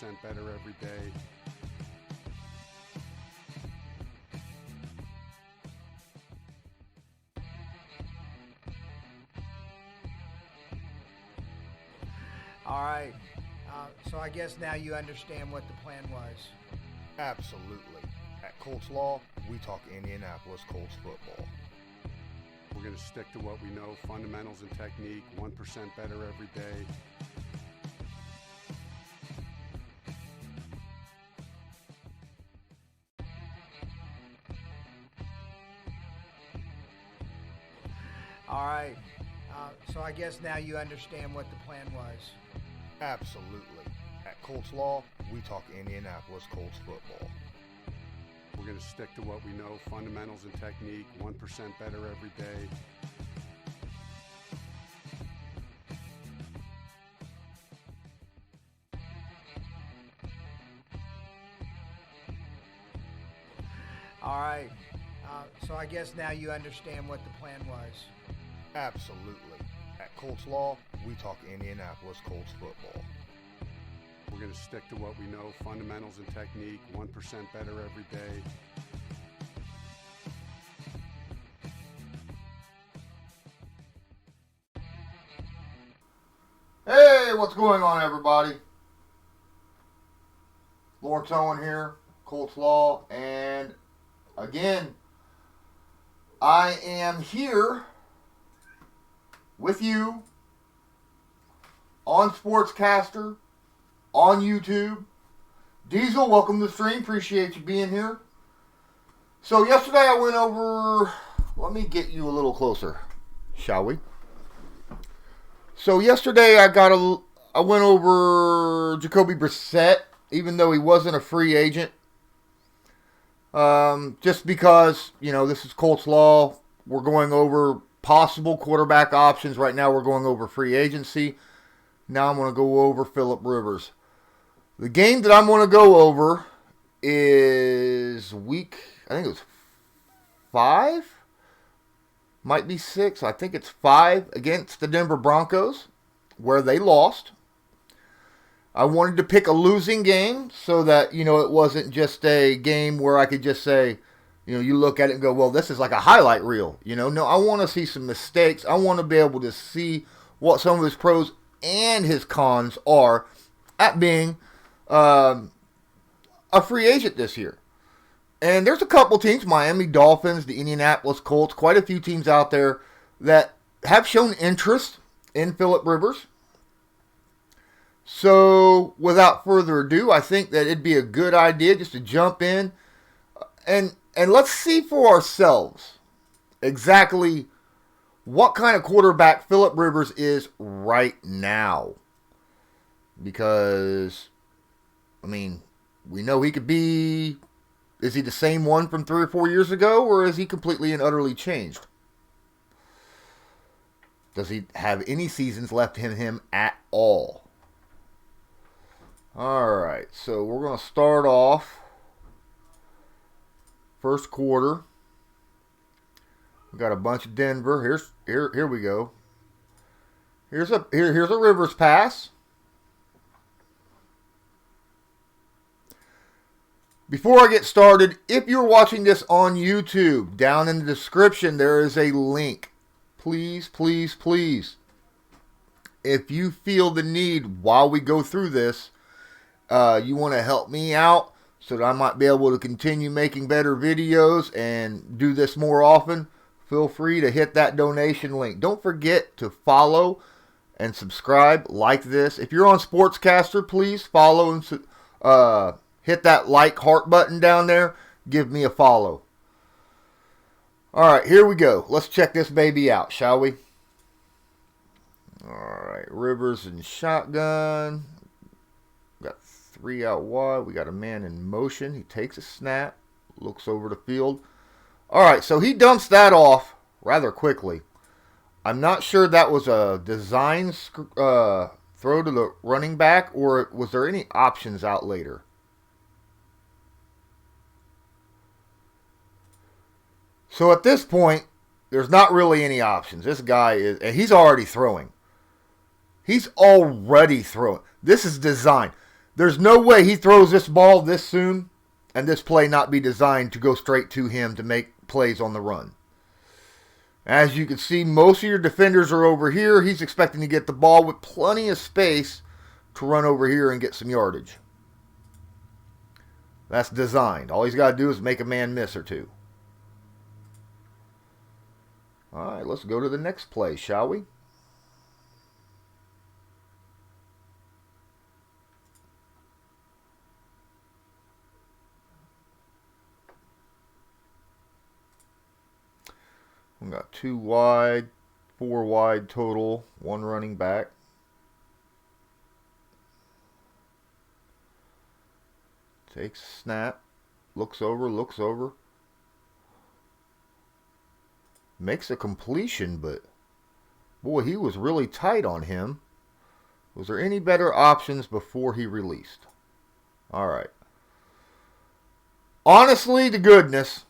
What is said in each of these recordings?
better every day. All right. So I guess now you understand what the plan was. Absolutely. At Colts Law, we talk Indianapolis Colts football. We're going to stick to what we know, fundamentals and technique, 1% better every day. All right. So I guess now you understand what the plan was. Absolutely. At Colts Law, we talk Indianapolis Colts football. We're going to stick to what we know, fundamentals and technique, 1% better every day. All right. So I guess now you understand what the plan was. Absolutely. At Colts Law, we talk Indianapolis Colts football. We're going to stick to what we know, fundamentals and technique, 1% better every day. Hey, what's going on, everybody? Lawrence Owen here, Colts Law, and again, I am here with you on Sportscaster, on YouTube. Diesel, welcome to the stream. Appreciate you being here. So yesterday I went over, let me get you a little closer, shall we? So yesterday I went over Jacoby Brissett, even though he wasn't a free agent. Just because, this is Colts Law. We're going over possible quarterback options. Right now we're going over free agency. Now I'm going to go over Phillip Rivers. The game that I'm going to go over is I think it was 5? Might be 6. I think it's 5 against the Denver Broncos, where they lost. I wanted to pick a losing game so that, it wasn't just a game where I could just say, you look at it and go, well, this is like a highlight reel. No, I want to see some mistakes. I want to be able to see what some of his pros and his cons are at being a free agent this year. And there's a couple teams, Miami Dolphins, the Indianapolis Colts, quite a few teams out there that have shown interest in Phillip Rivers. So, without further ado, I think that it'd be a good idea just to jump in and let's see for ourselves exactly what kind of quarterback Phillip Rivers is right now. Because, we know he could be... Is he the same one from 3 or 4 years ago, or is he completely and utterly changed? Does he have any seasons left in him at all? Alright, so we're going to start off first quarter. We got a bunch of Denver. Here we go. Here's a Rivers pass. Before I get started, if you're watching this on YouTube, down in the description there is a link. Please, please, please, if you feel the need while we go through this, you want to help me out so that I might be able to continue making better videos and do this more often, feel free to hit that donation link. Don't forget to follow and subscribe, like this. If you're on Sportscaster, please follow and hit that like heart button down there. Give me a follow. Alright, here we go. Let's check this baby out, shall we? Alright, Rivers in shotgun. Got 3 out wide. We got a man in motion. He takes a snap. Looks over the field. Alright, so he dumps that off rather quickly. I'm not sure that was a design throw to the running back, or was there any options out later? So at this point, there's not really any options. This guy and he's already throwing. He's already throwing. This is design. There's no way he throws this ball this soon and this play not be designed to go straight to him to make plays on the run. As you can see, most of your defenders are over here. He's expecting to get the ball with plenty of space to run over here and get some yardage. That's designed. All he's got to do is make a man miss or two. All right, let's go to the next play, shall we? We got 2 wide, 4 wide total, 1 running back. Takes a snap, looks over. Makes a completion, but boy, he was really tight on him. Was there any better options before he released? All right. Honestly to goodness,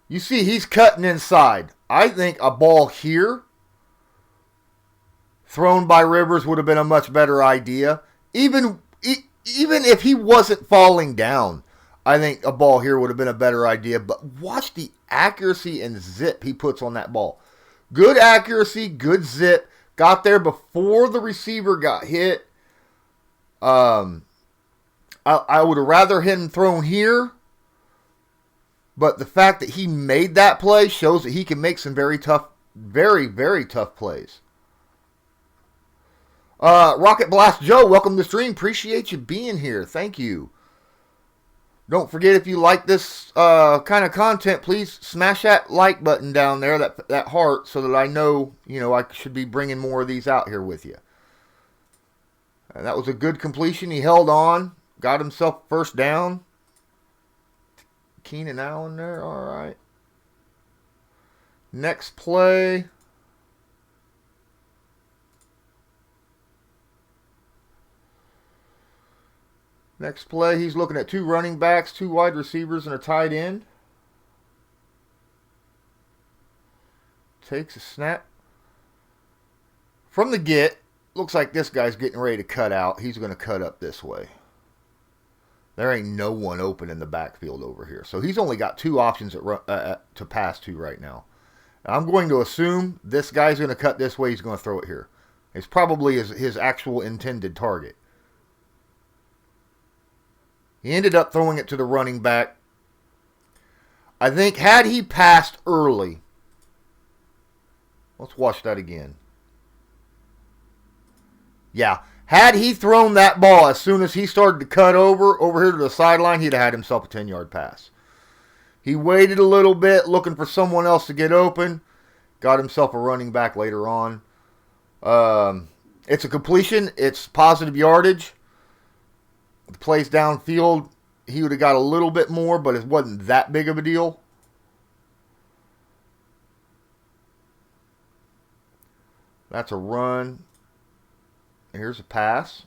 you see he's cutting inside. I think a ball here thrown by Rivers would have been a much better idea. Even if he wasn't falling down, I think a ball here would have been a better idea. But watch the accuracy and zip he puts on that ball. Good accuracy, good zip. Got there before the receiver got hit. I would have rather him thrown here. But the fact that he made that play shows that he can make some very tough, very tough plays. Rocket Blast Joe, welcome to the stream. Appreciate you being here. Thank you. Don't forget, if you like this kind of content, please smash that like button down there, that heart, so that I know, I should be bringing more of these out here with you. And that was a good completion. He held on, got himself first down. Keenan Allen there. All right. Next play. Next play, he's looking at 2 running backs, 2 wide receivers, and a tight end. Takes a snap. From the get, looks like this guy's getting ready to cut out. He's going to cut up this way. There ain't no one open in the backfield over here. So he's only got 2 options to pass to right now. I'm going to assume this guy's going to cut this way. He's going to throw it here. It's probably his actual intended target. He ended up throwing it to the running back. I think had he passed early. Let's watch that again. Yeah. Had he thrown that ball as soon as he started to cut over here to the sideline, he'd have had himself a 10-yard pass. He waited a little bit, looking for someone else to get open. Got himself a running back later on. It's a completion. It's positive yardage. The plays downfield, he would have got a little bit more, but it wasn't that big of a deal. That's a run. Here's a pass.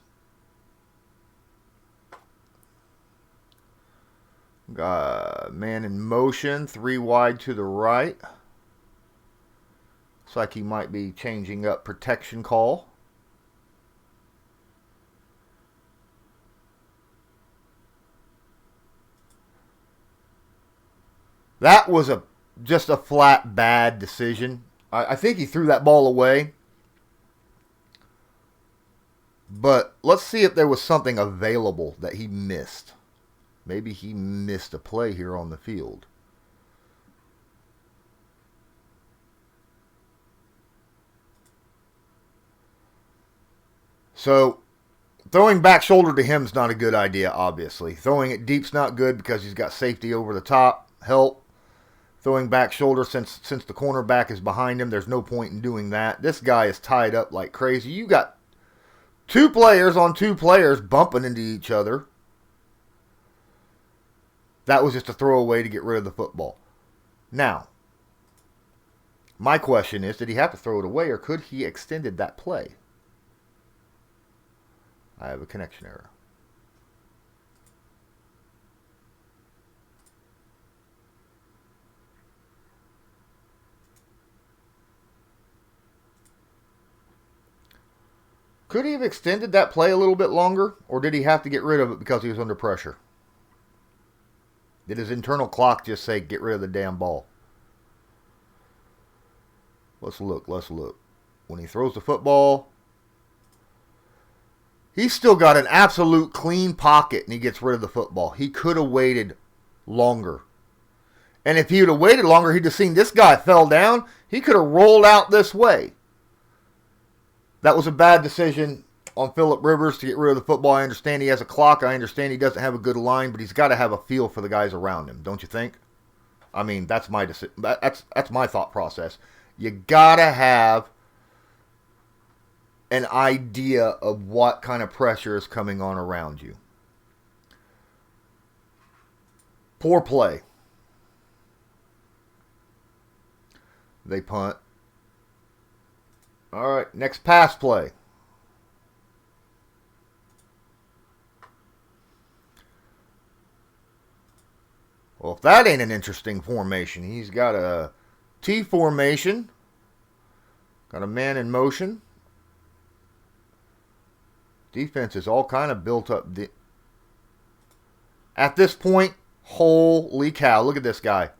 Got a man in motion, 3 wide to the right. Looks like he might be changing up protection call. That was just a flat bad decision. I think he threw that ball away. But let's see if there was something available that he missed. Maybe he missed a play here on the field. So, throwing back shoulder to him is not a good idea, obviously. Throwing it deep's not good because he's got safety over the top. Help. Throwing back shoulder since the cornerback is behind him, there's no point in doing that. This guy is tied up like crazy. You got 2 players on 2 players bumping into each other. That was just a throwaway to get rid of the football. Now, my question is, did he have to throw it away or could he extended that play? I have a connection error. Could he have extended that play a little bit longer, or did he have to get rid of it because he was under pressure? Did his internal clock just say, get rid of the damn ball? Let's look. When he throws the football, he's still got an absolute clean pocket, and he gets rid of the football. He could have waited longer. And if he would have waited longer, he'd have seen this guy fell down. He could have rolled out this way. That was a bad decision on Phillip Rivers to get rid of the football. I understand he has a clock. I understand he doesn't have a good line, but he's got to have a feel for the guys around him, don't you think? I mean, that's my decision. That's my thought process. You got to have an idea of what kind of pressure is coming on around you. Poor play. They punt. All right, next pass play. Well, if that ain't an interesting formation, he's got a T formation. Got a man in motion. Defense is all kind of built up. At this point, holy cow, look at this guy.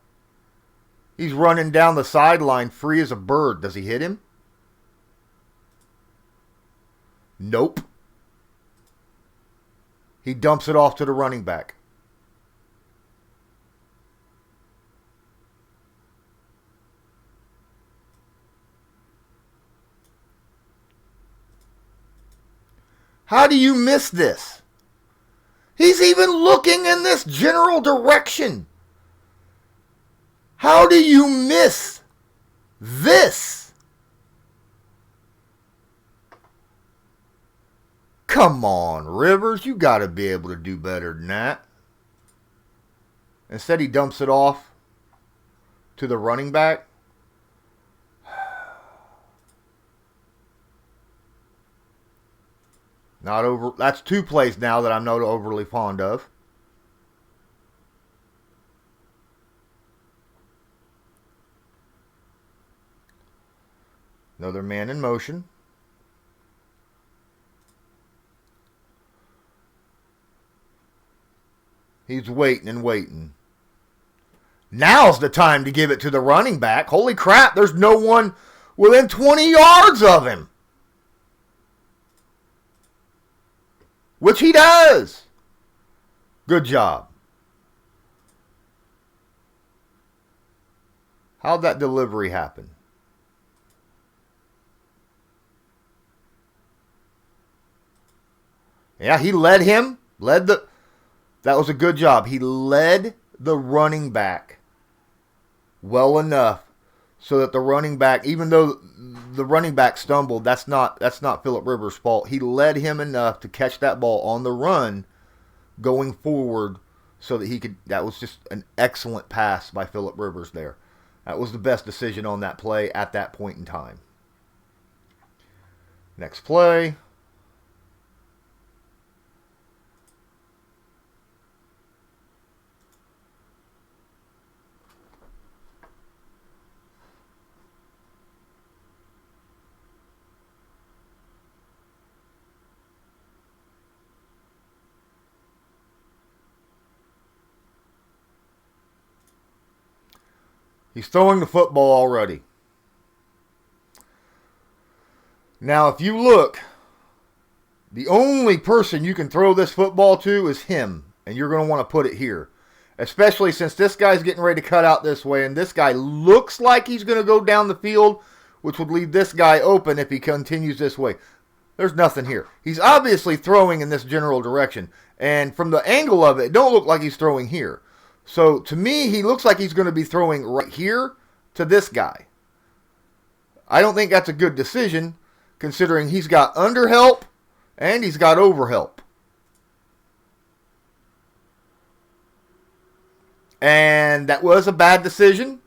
He's running down the sideline free as a bird. Does he hit him? Nope. He dumps it off to the running back. How do you miss this? He's even looking in this general direction. How do you miss this? Come on, Rivers. You got to be able to do better than that. Instead, he dumps it off to the running back. Not over. That's two plays now that I'm not overly fond of. Another man in motion. He's waiting and waiting. Now's the time to give it to the running back. Holy crap, there's no one within 20 yards of him. Which he does. Good job. How'd that delivery happen? Yeah, he led him. That was a good job. He led the running back well enough so that the running back, even though the running back stumbled, that's not Phillip Rivers' fault. He led him enough to catch that ball on the run going forward so that he could. That was just an excellent pass by Phillip Rivers there. That was the best decision on that play at that point in time. Next play. He's throwing the football already. Now, if you look, the only person you can throw this football to is him. And you're going to want to put it here. Especially since this guy's getting ready to cut out this way. And this guy looks like he's going to go down the field, which would leave this guy open if he continues this way. There's nothing here. He's obviously throwing in this general direction. And from the angle of it, it don't look like he's throwing here. So, to me, he looks like he's going to be throwing right here to this guy. I don't think that's a good decision, considering he's got under help and he's got over help. And that was a bad decision.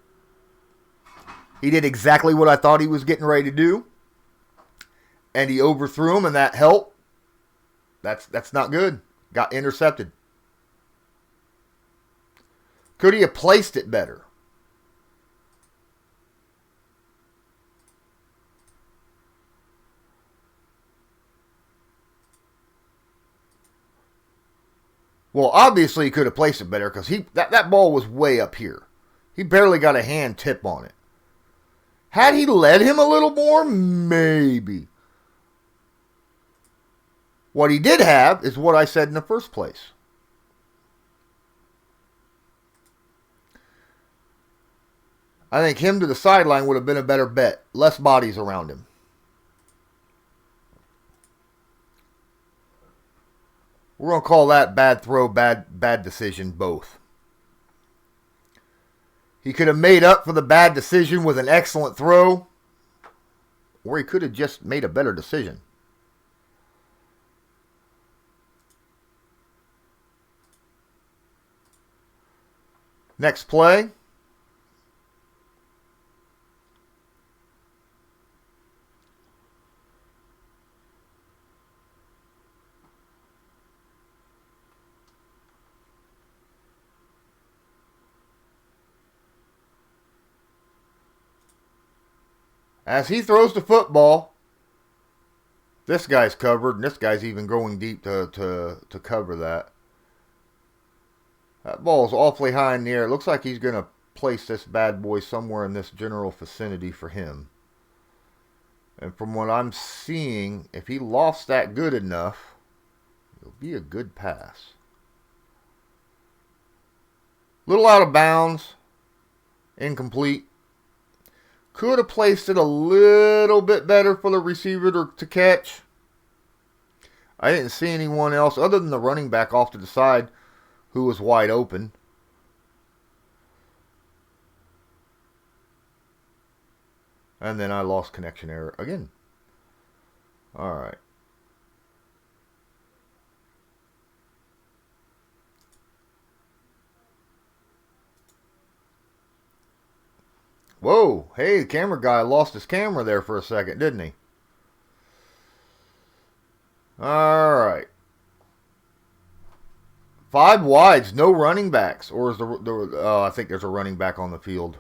He did exactly what I thought he was getting ready to do. And he overthrew him, and that helped. That's not good. Got intercepted. Could he have placed it better? Well, obviously he could have placed it better because that ball was way up here. He barely got a hand tip on it. Had he led him a little more? Maybe. What he did have is what I said in the first place. I think him to the sideline would have been a better bet. Less bodies around him. We're going to call that bad throw, bad decision, both. He could have made up for the bad decision with an excellent throw, or he could have just made a better decision. Next play. As he throws the football, this guy's covered, and this guy's even going deep to cover that. That ball's awfully high in the air. It looks like he's going to place this bad boy somewhere in this general vicinity for him. And from what I'm seeing, if he lofts that good enough, it'll be a good pass. Little out of bounds. Incomplete. Could have placed it a little bit better for the receiver to catch. I didn't see anyone else other than the running back off to the side who was wide open. And then I lost connection error again. All right. Whoa, hey, the camera guy lost his camera there for a second, didn't he? All right. 5 wides, no running backs. Or is I think there's a running back on the field.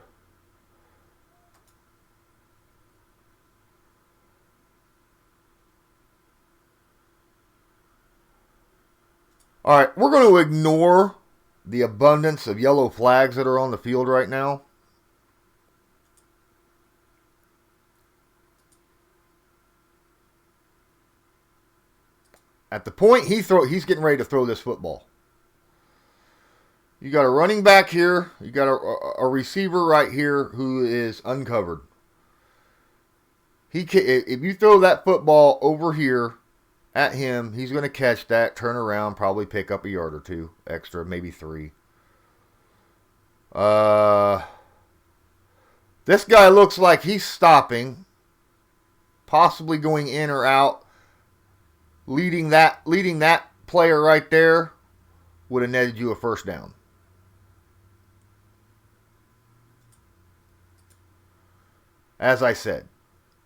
All right, we're going to ignore the abundance of yellow flags that are on the field right now. At the point he's getting ready to throw this football. You got a running back here. You got a receiver right here who is uncovered. If you throw that football over here at him, he's going to catch that, turn around, probably pick up a yard or 2 extra, maybe 3. This guy looks like he's stopping, possibly going in or out. Leading that player right there would have netted you a first down. As I said,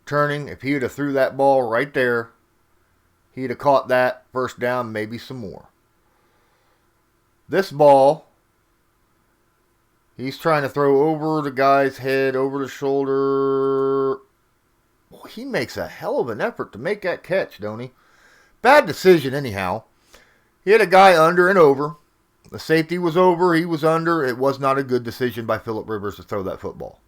turning, if he would have threw that ball right there, he'd have caught that first down, maybe some more. This ball, he's trying to throw over the guy's head, over the shoulder. Boy, he makes a hell of an effort to make that catch, don't he? Bad decision anyhow. He had a guy under and over. The safety was over. He was under. It was not a good decision by Phillip Rivers to throw that football.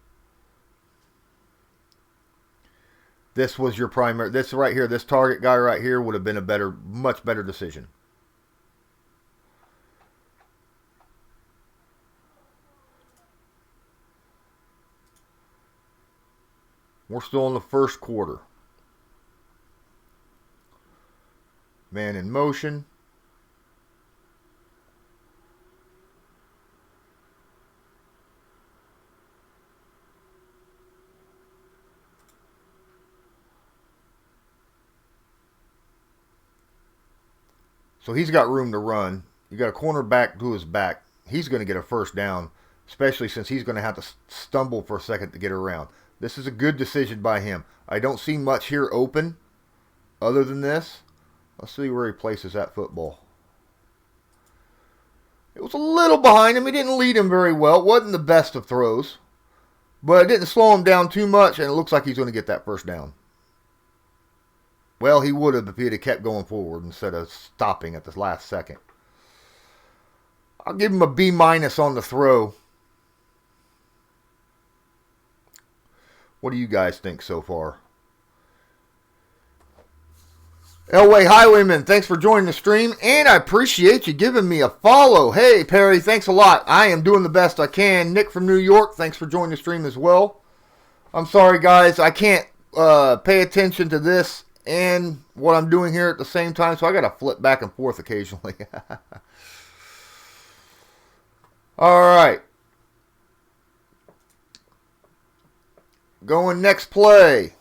This was your primary. This right here, this target guy right here would have been a much better decision. We're still in the first quarter. Man in motion. So he's got room to run. You got a cornerback to his back. He's going to get a first down, especially since he's going to have to stumble for a second to get around. This is a good decision by him. I don't see much here open other than this. Let's see where he places that football. It was a little behind him. He didn't lead him very well. It wasn't the best of throws. But it didn't slow him down too much, and it looks like he's going to get that first down. Well, he would have if he had kept going forward instead of stopping at the last second. I'll give him a B- on the throw. What do you guys think so far? Elway Highwayman, thanks for joining the stream, and I appreciate you giving me a follow. Hey, Perry, thanks a lot. I am doing the best I can. Nick from New York, thanks for joining the stream as well. I'm sorry, guys. I can't pay attention to this and what I'm doing here at the same time, so I got to flip back and forth occasionally. All right. Going next play.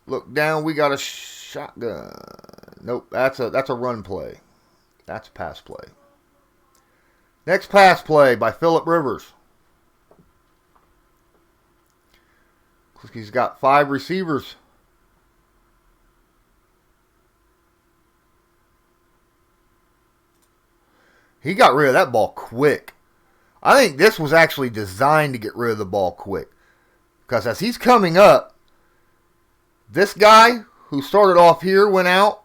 Look down, we got a shotgun. Nope, that's a run play. That's a pass play. Next pass play by Phillip Rivers. Looks like he's got 5 receivers. He got rid of that ball quick. I think this was actually designed to get rid of the ball quick. Because as he's coming up, this guy who started off here went out.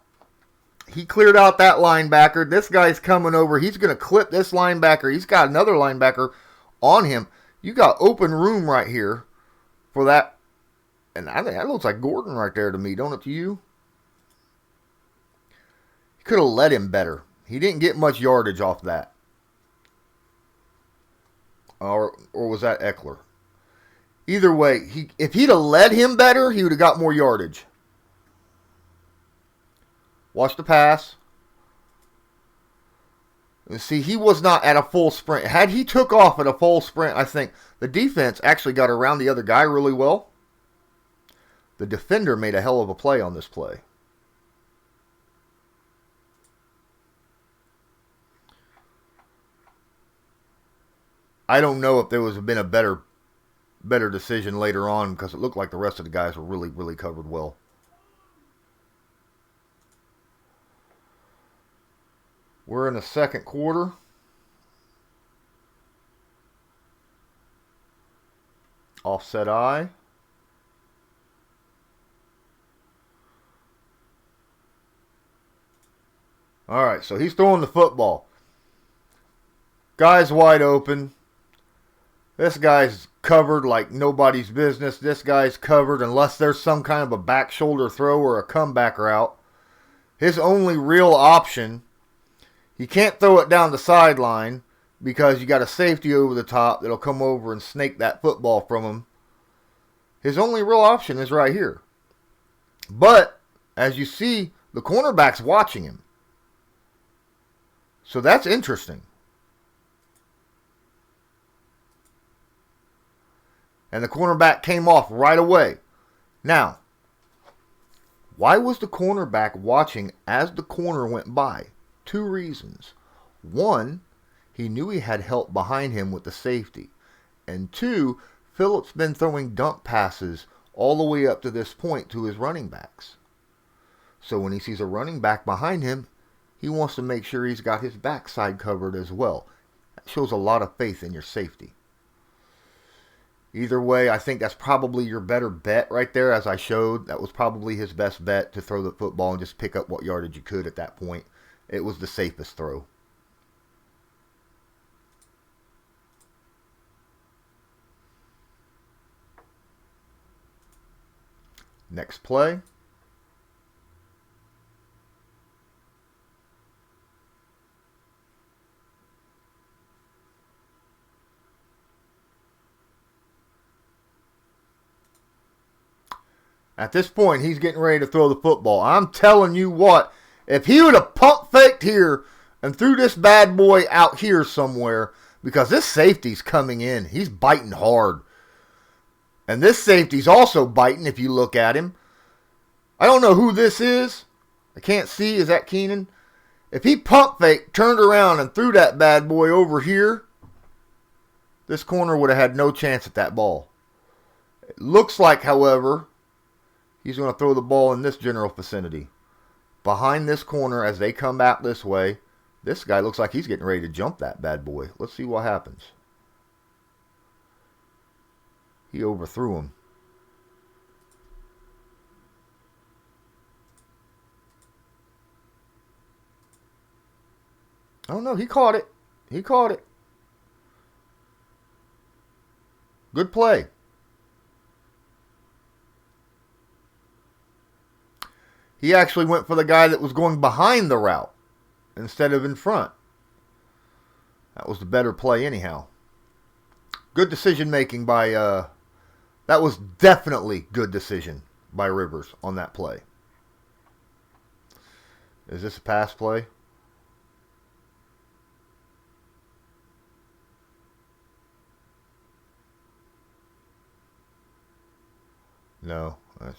He cleared out that linebacker. This guy's coming over. He's going to clip this linebacker. He's got another linebacker on him. You got open room right here for that. And I think that looks like Gordon right there to me, don't it to you? He could have led him better. He didn't get much yardage off that. Or was that Eckler? Either way, if he'd have led him better, he would have got more yardage. Watch the pass. And see, he was not at a full sprint. Had he took off at a full sprint, I think the defense actually got around the other guy really well. The defender made a hell of a play on this play. I don't know if there was been a better decision later on because it looked like the rest of the guys were really, really covered well. We're in the second quarter. Offset eye. All right, so he's throwing the football. Guy's wide open. This guy's covered like nobody's business. This guy's covered unless there's some kind of a back shoulder throw or a comeback route. His only real option, he can't throw it down the sideline because you got a safety over the top that'll come over and snake that football from him. His only real option is right here. But, as you see, the cornerback's watching him. So that's interesting. And the cornerback came off right away. Now, why was the cornerback watching as the corner went by? 2 reasons. 1, he knew he had help behind him with the safety. And 2, Phillip's been throwing dump passes all the way up to this point to his running backs. So when he sees a running back behind him, he wants to make sure he's got his backside covered as well. That shows a lot of faith in your safety. Either way, I think that's probably your better bet right there, as I showed. That was probably his best bet, to throw the football and just pick up what yardage you could at that point. It was the safest throw. Next play. At this point, he's getting ready to throw the football. I'm telling you what, if he would have pump faked here and threw this bad boy out here somewhere, because this safety's coming in. He's biting hard. And this safety's also biting if you look at him. I don't know who this is. I can't see. Is that Keenan? If he pump faked, turned around, and threw that bad boy over here, this corner would have had no chance at that ball. It looks like, however, he's going to throw the ball in this general vicinity. Behind this corner as they come back this way, this guy looks like he's getting ready to jump that bad boy. Let's see what happens. He overthrew him. Oh no, he caught it. He caught it. Good play. He actually went for the guy that was going behind the route instead of in front. That was the better play anyhow. Good decision making by, that was definitely good decision by Rivers on that play. Is this a pass play? No, that's...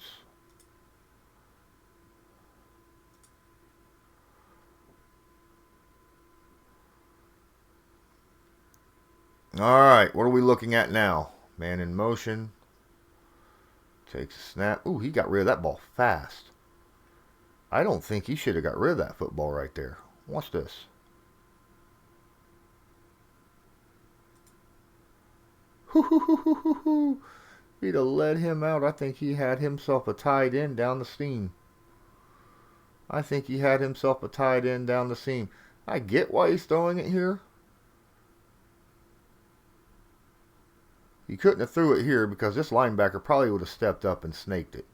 All right, what are we looking at now? Man in motion. Takes a snap. Ooh, he got rid of that ball fast. I don't think he should have got rid of that football right there. Watch this. He'd have let him out. I think he had himself a tight end down the seam. I think he had himself a tight end down the seam. I get why he's throwing it here. He couldn't have threw it here because this linebacker probably would have stepped up and snaked it.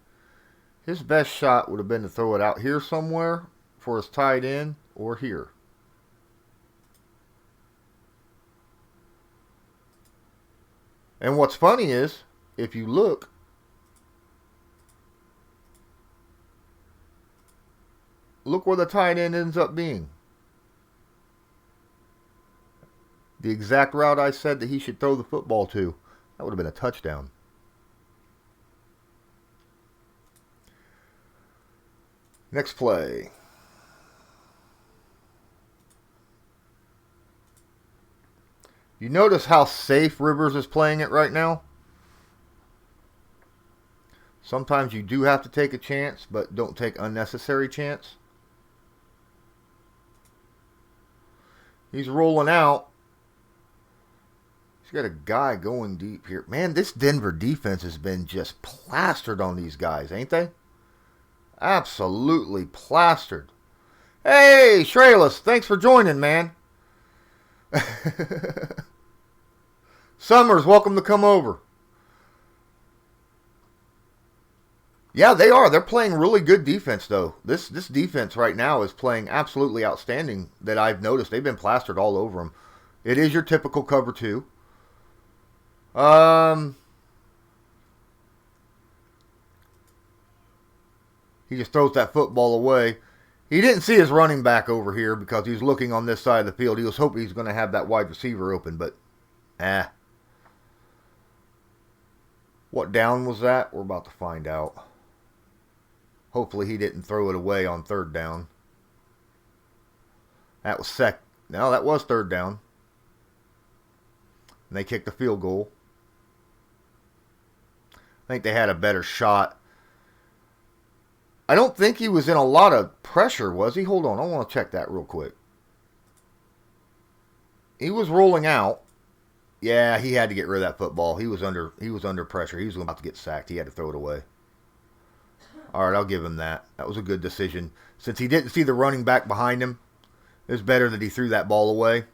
His best shot would have been to throw it out here somewhere for his tight end or here. And what's funny is, if you look, look where the tight end ends up being. The exact route I said that he should throw the football to. That would have been a touchdown. Next play. You notice how safe Rivers is playing it right now? Sometimes you do have to take a chance, but don't take unnecessary chance. He's rolling out. He's got a guy going deep here. Man, this Denver defense has been just plastered on these guys, ain't they? Absolutely plastered. Hey, Shrayless, thanks for joining, man. Summers, welcome to come over. Yeah, they are. They're playing really good defense, though. This defense right now is playing absolutely outstanding that I've noticed. They've been plastered all over them. It is your typical cover 2. He just throws that football away. He didn't see his running back over here because he was looking on this side of the field. He was hoping he was going to have that wide receiver open, but What down was that? We're about to find out. Hopefully he didn't throw it away on 3rd down. That was No, that was 3rd down. And they kicked the field goal. I think they had a better shot. I don't think he was in a lot of pressure, was he? Hold on, I want to check that real quick. He was rolling out. Yeah, he had to get rid of that football. He was under pressure. He was about to get sacked. He had to throw it away. All right, I'll give him that. That was a good decision. Since he didn't see the running back behind him, it was better that he threw that ball away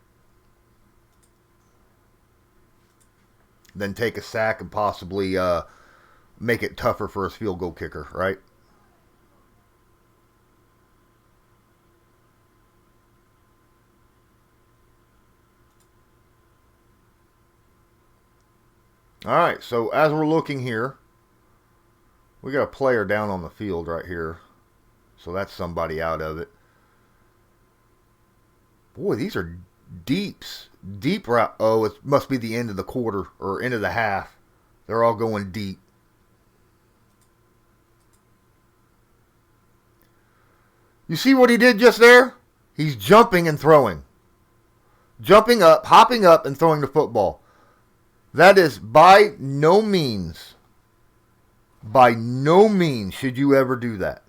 than take a sack and possibly make it tougher for his field goal kicker, right? All right, so as we're looking here, we got a player down on the field right here. So that's somebody out of it. Boy, these are deeps. Deep route. Oh, it must be the end of the quarter or end of the half. They're all going deep. You see what he did just there? He's jumping and throwing. Jumping up, hopping up, and throwing the football. That is by no means should you ever do that.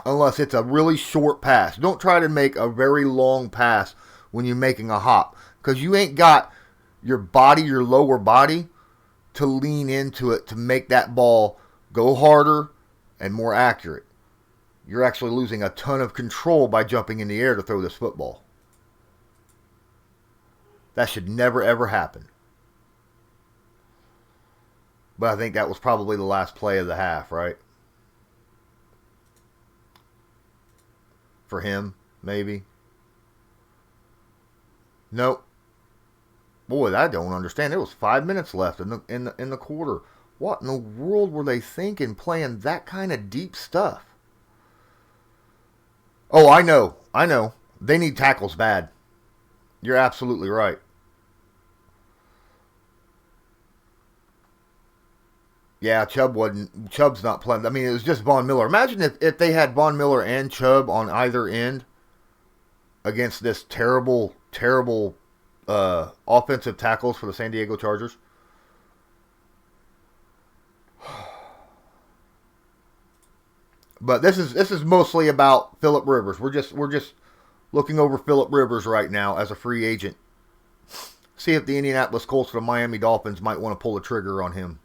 Unless it's a really short pass. Don't try to make a very long pass when you're making a hop. Because you ain't got your body, your lower body, to lean into it to make that ball go harder and more accurate. You're actually losing a ton of control by jumping in the air to throw this football. That should never, ever happen. But I think that was probably the last play of the half, right? For him, maybe. Nope. Boy, I don't understand. There was 5 minutes left in the quarter. What in the world were they thinking playing that kind of deep stuff? Oh, I know. They need tackles bad. You're absolutely right. Yeah, Chubb's not playing. I mean, it was just Von Miller. Imagine if they had Von Miller and Chubb on either end against this terrible offensive tackles for the San Diego Chargers. But this is mostly about Phillip Rivers. We're just looking over Phillip Rivers right now as a free agent. See if the Indianapolis Colts or the Miami Dolphins might want to pull the trigger on him.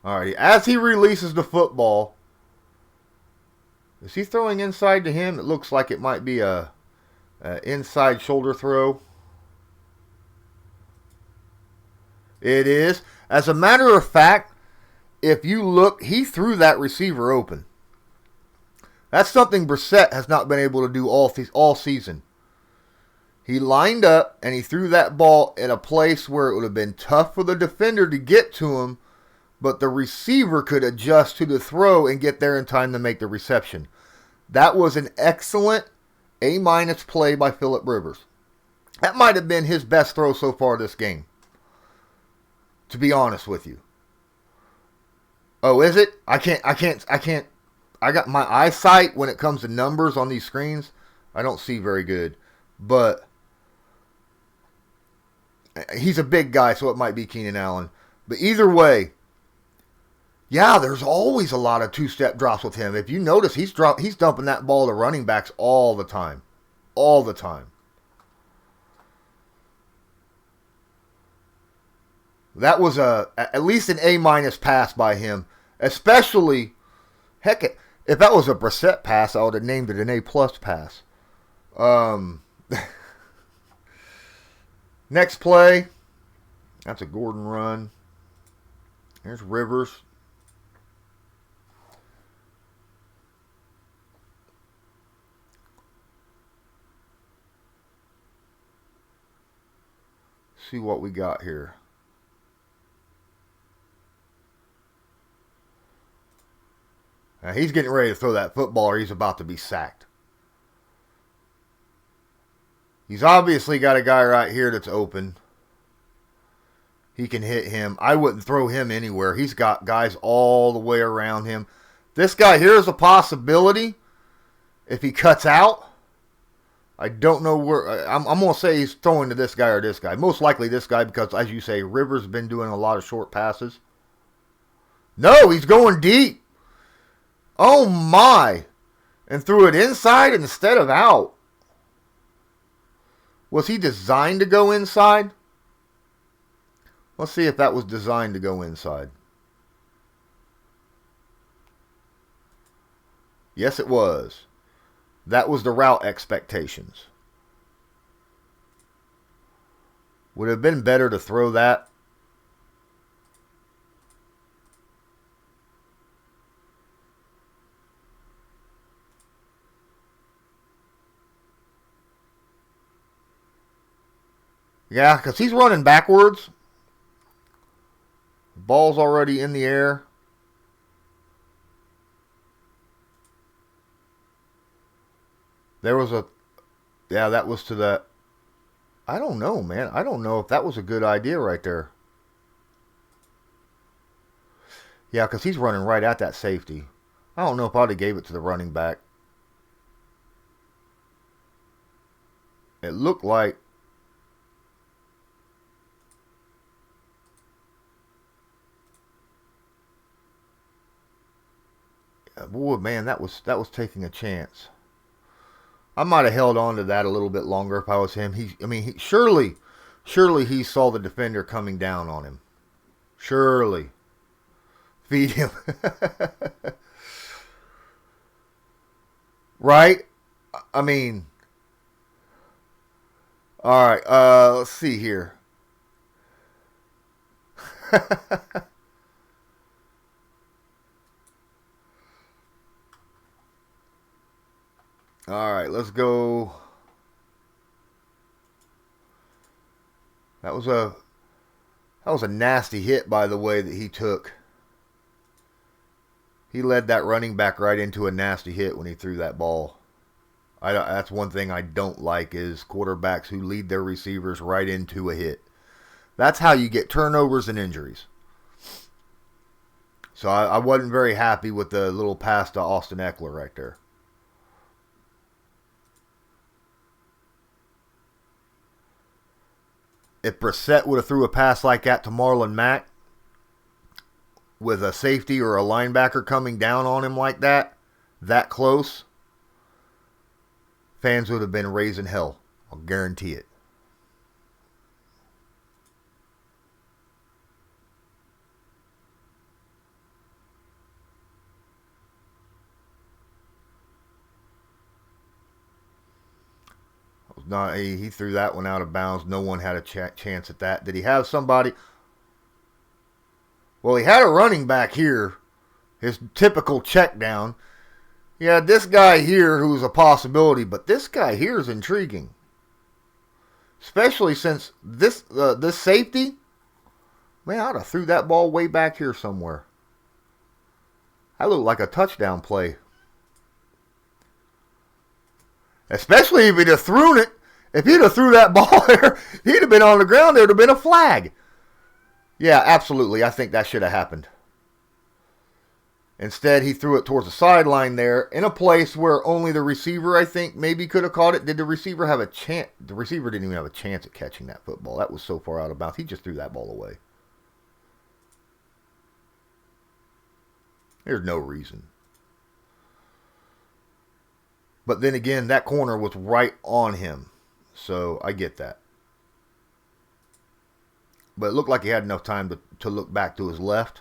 Alrighty, as he releases the football, is he throwing inside to him? It looks like it might be a inside shoulder throw. It is. As a matter of fact, if you look, he threw that receiver open. That's something Brissett has not been able to do all season. He lined up and he threw that ball in a place where it would have been tough for the defender to get to him, but the receiver could adjust to the throw and get there in time to make the reception. That was an excellent A- play by Phillip Rivers. That might have been his best throw so far this game, to be honest with you. Oh, is it? I can't. I got my eyesight when it comes to numbers on these screens. I don't see very good, but he's a big guy, so it might be Keenan Allen. But either way, yeah, there's always a lot of two-step drops with him. If you notice, he's dumping that ball to running backs all the time. All the time. That was at least an A- pass by him. Especially, heck, if that was a Brissett pass, I would have named it an A+ pass. Next play, that's a Gordon run. There's Rivers. See what we got here. Now he's getting ready to throw that football or he's about to be sacked. He's obviously got a guy right here that's open. He can hit him. I wouldn't throw him anywhere. He's got guys all the way around him. This guy here is a possibility. If he cuts out, I don't know where. I'm going to say he's throwing to this guy or this guy. Most likely this guy because, as you say, Rivers has been doing a lot of short passes. No, he's going deep. Oh, my. And threw it inside instead of out. Was he designed to go inside? Let's see if that was designed to go inside. Yes, it was. That was the route expectations. Would it have been better to throw that? Yeah, because he's running backwards. Ball's already in the air. There was a... Yeah, that was to that... I don't know, man. I don't know if that was a good idea right there. Yeah, because he's running right at that safety. I don't know if I'd have gave it to the running back. It looked like... Boy, man, that was taking a chance. I might have held on to that a little bit longer if I was him. Surely he saw the defender coming down on him. Surely. Feed him. Right? I mean, all right. Let's see here. All right, let's go. That was a nasty hit, by the way, that he took. He led that running back right into a nasty hit when he threw that ball. That's one thing I don't like is quarterbacks who lead their receivers right into a hit. That's how you get turnovers and injuries. So I wasn't very happy with the little pass to Austin Eckler right there. If Brissett would have threw a pass like that to Marlon Mack with a safety or a linebacker coming down on him like that close, fans would have been raising hell. I'll guarantee it. He threw that one out of bounds. No one had a chance at that. Did he have somebody? Well, he had a running back here. His typical check down. He had this guy here who's a possibility, but this guy here is intriguing. Especially since this safety, man, I'd have threw that ball way back here somewhere. That looked like a touchdown play. Especially if he'd have thrown it. If he'd have threw that ball there, he'd have been on the ground. There would have been a flag. Yeah, absolutely. I think that should have happened. Instead, he threw it towards the sideline there in a place where only the receiver, I think, maybe could have caught it. Did the receiver have a chance? The receiver didn't even have a chance at catching that football. That was so far out of bounds. He just threw that ball away. There's no reason. But then again, that corner was right on him. So I get that. But it looked like he had enough time to look back to his left.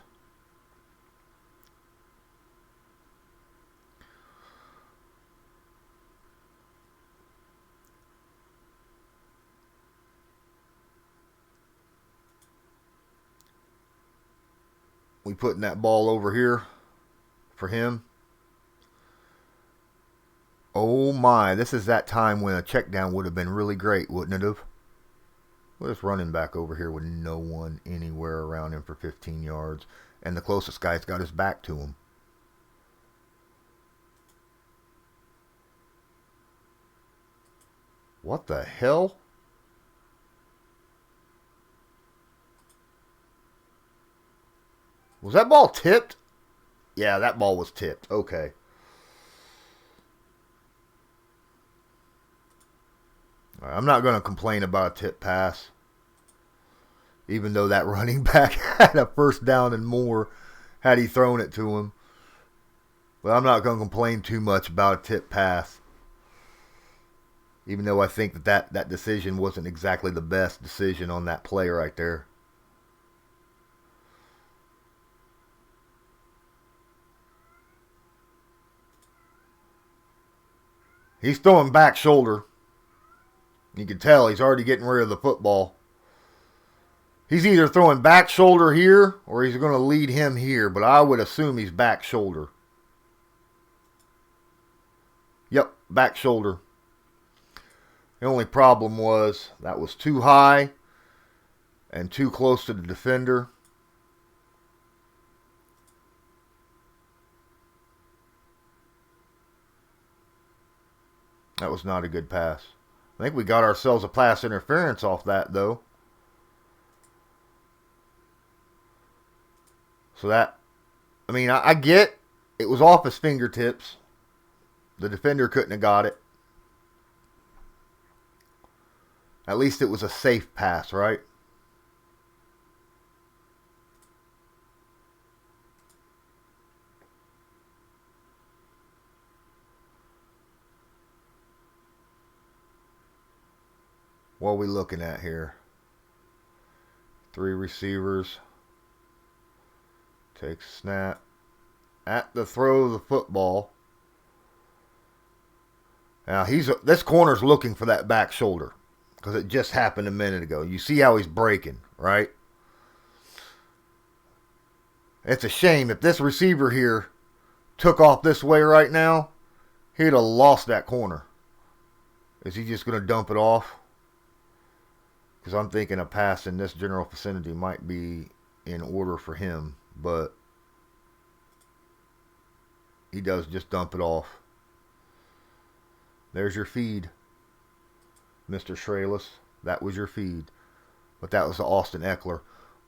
We putting that ball over here for him. Oh my, this is that time when a check down would have been really great, wouldn't it have? We're just running back over here with no one anywhere around him for 15 yards. And the closest guy's got his back to him. What the hell? Was that ball tipped? Yeah, that ball was tipped. Okay. I'm not going to complain about a tip pass. Even though that running back had a first down and more had he thrown it to him. But I'm not going to complain too much about a tip pass. Even though I think that decision wasn't exactly the best decision on that play right there. He's throwing back shoulder. You can tell he's already getting rid of the football. He's either throwing back shoulder here or he's going to lead him here, but I would assume he's back shoulder. Yep, back shoulder. The only problem was that was too high and too close to the defender. That was not a good pass. I think we got ourselves a pass interference off that, though. So that, I mean, I get it was off his fingertips. The defender couldn't have got it. At least it was a safe pass, right? What are we looking at here? 3 receivers. Takes snap. At the throw of the football. Now, this corner's looking for that back shoulder because it just happened a minute ago. You see how he's breaking, right? It's a shame. If this receiver here took off this way right now, he'd have lost that corner. Is he just going to dump it off? Because I'm thinking a pass in this general vicinity might be in order for him, but he does just dump it off. There's your feed, Mr. Schralis. That was your feed. But that was Austin Eckler.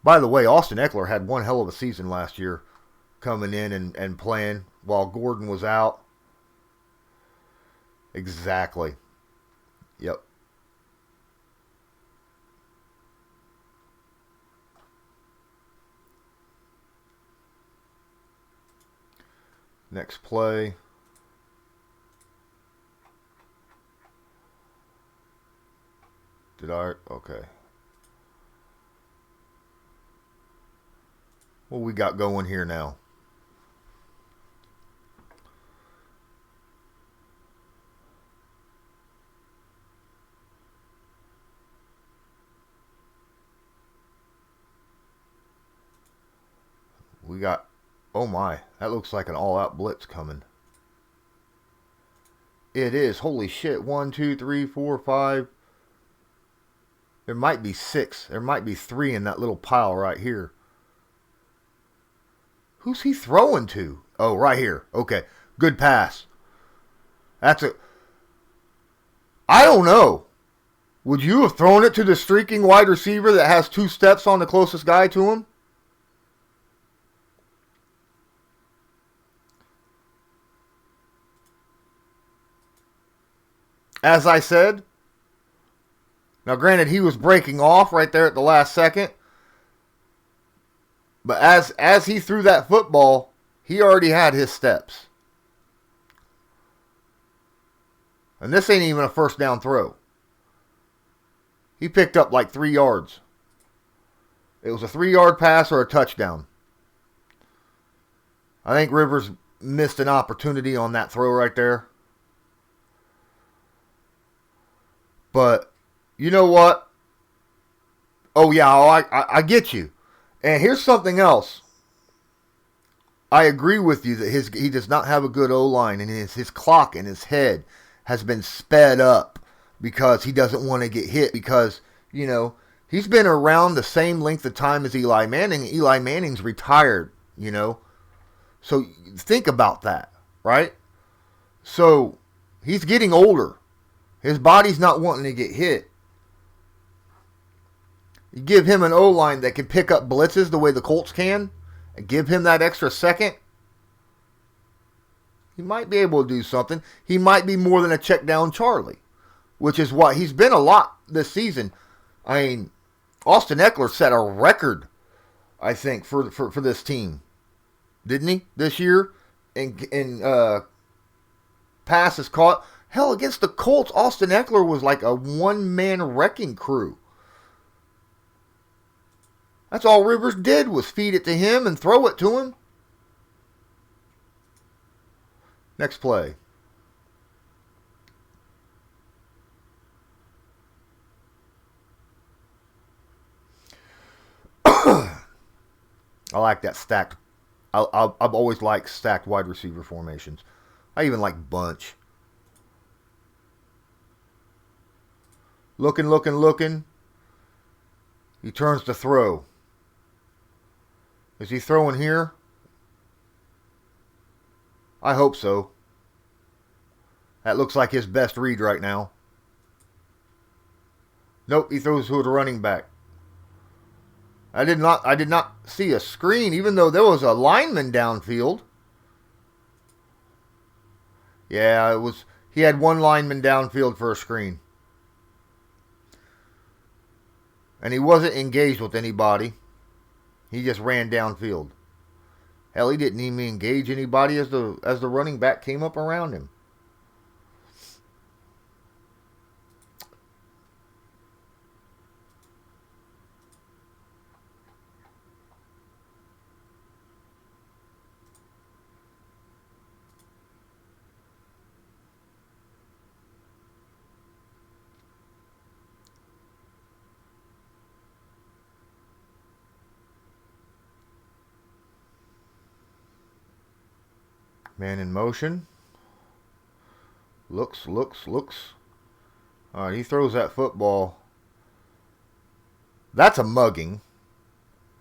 By the way, Austin Eckler had one hell of a season last year coming in and playing while Gordon was out. Exactly. Yep. Next play. Okay. What we got going here now? We got, oh my, that looks like an all-out blitz coming. It is. Holy shit. 1, 2, 3, 4, 5. There might be 6. There might be 3 in that little pile right here. Who's he throwing to? Oh, right here. Okay. Good pass. I don't know. Would you have thrown it to the streaking wide receiver that has 2 steps on the closest guy to him? As I said, now granted he was breaking off right there at the last second, but as he threw that football, he already had his steps. And this ain't even a first down throw. He picked up like 3 yards. It was a 3-yard pass or a touchdown. I think Rivers missed an opportunity on that throw right there. But you know what? Oh, yeah, I get you. And here's something else. I agree with you that he does not have a good O-line, and his clock in his head has been sped up because he doesn't want to get hit because, you know, he's been around the same length of time as Eli Manning. Eli Manning's retired, you know. So think about that, right? So he's getting older. His body's not wanting to get hit. You give him an O-line that can pick up blitzes the way the Colts can, and give him that extra second, he might be able to do something. He might be more than a check down Charlie, which is what he's been a lot this season. I mean, Austin Eckler set a record, I think, for this team, didn't he, this year? In passes caught. Hell, against the Colts, Austin Eckler was like a one-man wrecking crew. That's all Rivers did was feed it to him and throw it to him. Next play. I like that stacked. I've always liked stacked wide receiver formations. I even like bunch. Looking. He turns to throw. Is he throwing here? I hope so. That looks like his best read right now. Nope, he throws to the running back. I did not see a screen, even though there was a lineman downfield. Yeah, it was. He had one lineman downfield for a screen. And he wasn't engaged with anybody. He just ran downfield. Hell, he didn't even engage anybody as the running back came up around him. Man in motion. Looks. All right, he throws that football. That's a mugging.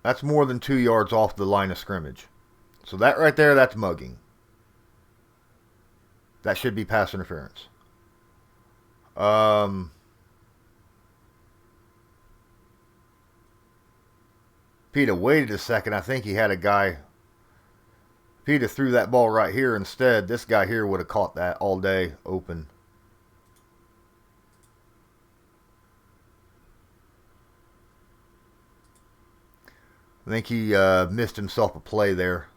That's more than 2 yards off the line of scrimmage. So that right there, that's mugging. That should be pass interference. If he'd have waited a second, I think he had a guy. If he'd have threw that ball right here instead, this guy here would have caught that all day open. I think he missed himself a play there.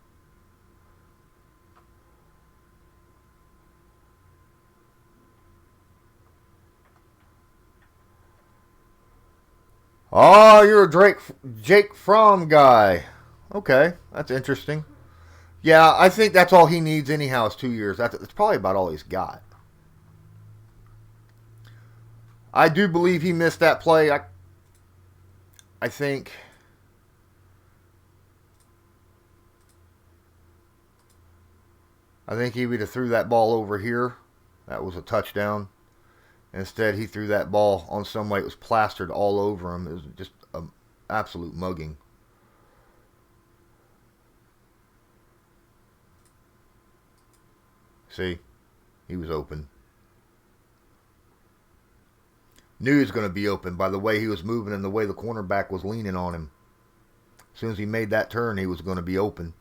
Oh, you're a Jake Fromm guy. Okay, that's interesting. Yeah, I think that's all he needs anyhow is 2 years. That's probably about all he's got. I do believe he missed that play. I think he would have threw that ball over here. That was a touchdown. Instead, he threw that ball on somebody. It was plastered all over him. It was just an absolute mugging. See? He was open. Knew he was going to be open by the way he was moving and the way the cornerback was leaning on him. As soon as he made that turn, he was going to be open.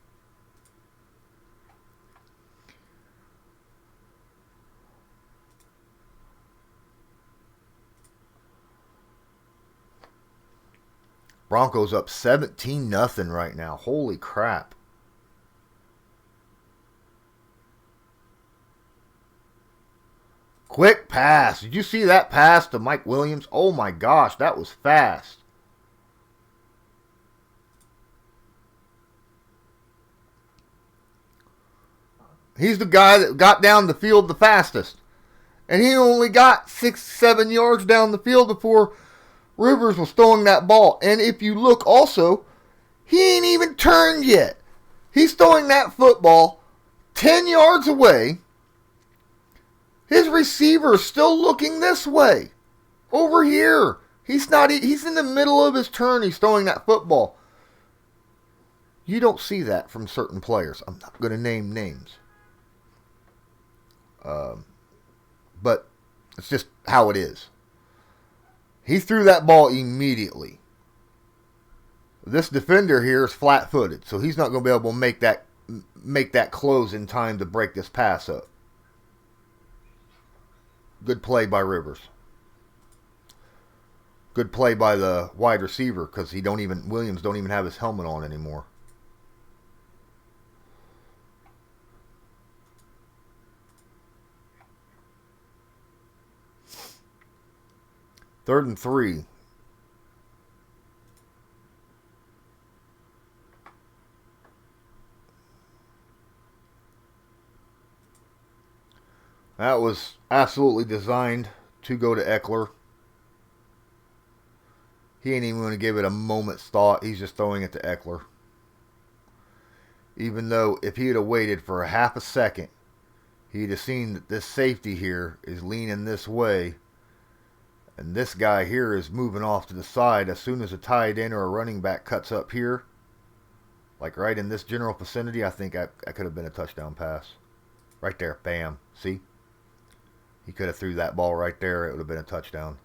Broncos up 17-0 right now. Holy crap. Quick pass. Did you see that pass to Mike Williams? Oh my gosh, that was fast. He's the guy that got down the field the fastest. And he only got 6-7 yards down the field before Rivers was throwing that ball. And if you look also, he ain't even turned yet. He's throwing that football 10 yards away. His receiver is still looking this way. Over here. He's in the middle of his turn. He's throwing that football. You don't see that from certain players. I'm not going to name names. But it's just how it is. He threw that ball immediately. This defender here is flat-footed, so he's not going to be able to make that close in time to break this pass up. Good play by Rivers. Good play by the wide receiver because Williams don't even have his helmet on anymore. Third and 3. That was absolutely designed to go to Eckler. He ain't even going to give it a moment's thought. He's just throwing it to Eckler. Even though if he had waited for a half a second, he'd have seen that this safety here is leaning this way. And this guy here is moving off to the side. As soon as a tight end or a running back cuts up here, like right in this general vicinity, I think I could have been a touchdown pass. Right there. Bam. See? He could have threw that ball right there. It would have been a touchdown.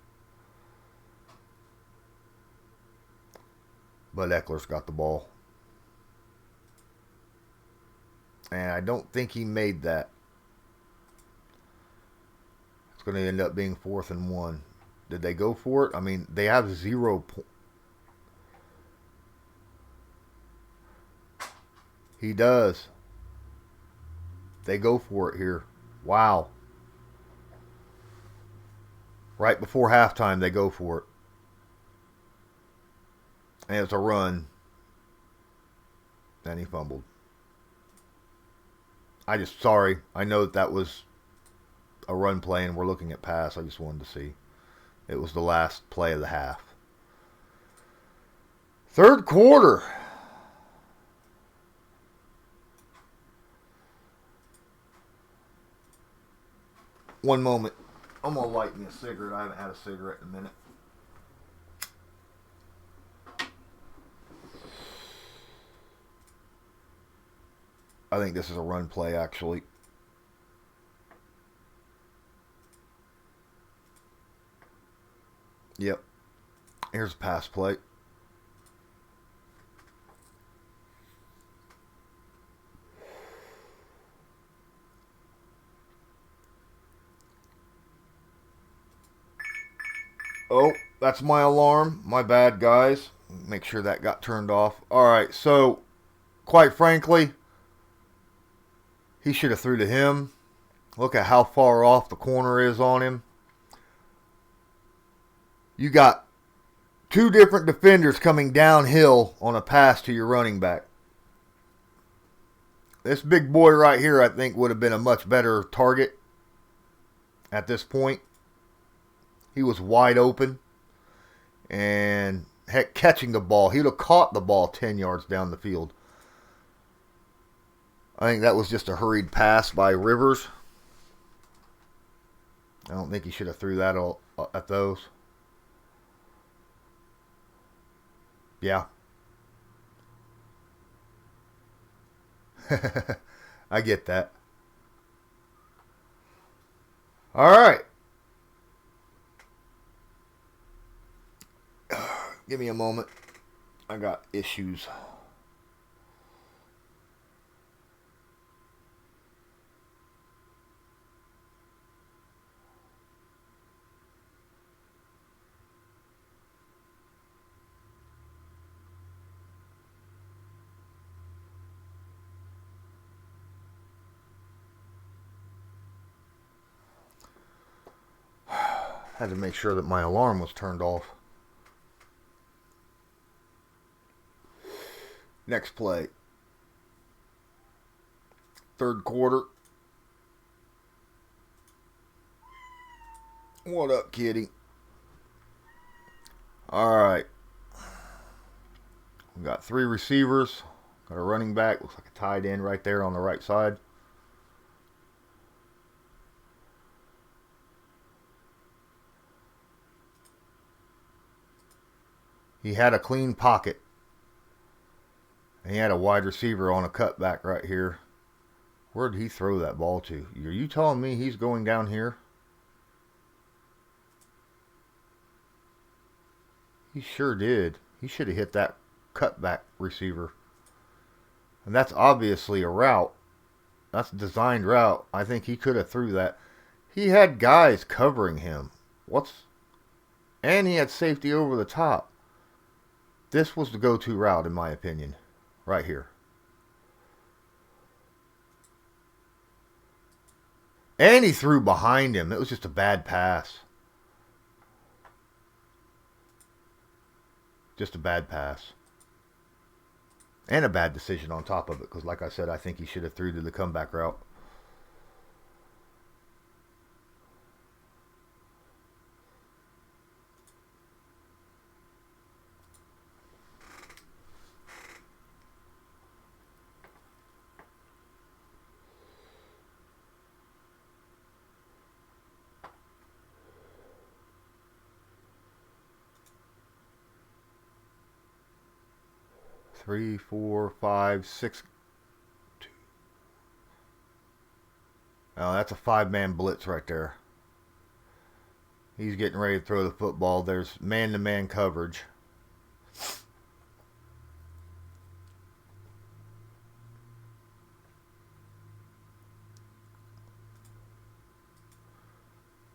But Eckler's got the ball. And I don't think he made that. It's going to end up being 4th and 1. Did they go for it? I mean, they have 0 He does. They go for it here. Wow. Right before halftime, they go for it. And it's a run. And he fumbled. Sorry. I know that was a run play and we're looking at pass. I just wanted to see. It was the last play of the half. Third quarter. One moment. I'm going to light me a cigarette. I haven't had a cigarette in a minute. I think this is a run play, actually. Yep. Here's a pass play. Oh, that's my alarm. My bad, guys. Make sure that got turned off. All right, so, quite frankly, he should have threw to him. Look at how far off the corner is on him. You got two different defenders coming downhill on a pass to your running back. This big boy right here, I think, would have been a much better target at this point. He was wide open. And, heck, catching the ball. He would have caught the ball 10 yards down the field. I think that was just a hurried pass by Rivers. I don't think he should have threw that all at those. Yeah. I get that. All right. Give me a moment. I got issues. Had to make sure that my alarm was turned off. Next play. Third quarter. What up, kitty? Alright. We got three receivers. Got a running back. Looks like a tight end right there on the right side. He had a clean pocket. And he had a wide receiver on a cutback right here. Where did he throw that ball to? Are you telling me he's going down here? He sure did. He should have hit that cutback receiver. And that's obviously a route. That's a designed route. I think he could have threw that. He had guys covering him. And he had safety over the top. This was the go-to route, in my opinion. Right here. And he threw behind him. It was just a bad pass. Just a bad pass. And a bad decision on top of it. Because like I said, I think he should have threw to the comeback route. Three, four, five, six. Two. Oh, that's a five-man blitz right there. He's getting ready to throw the football. There's man-to-man coverage.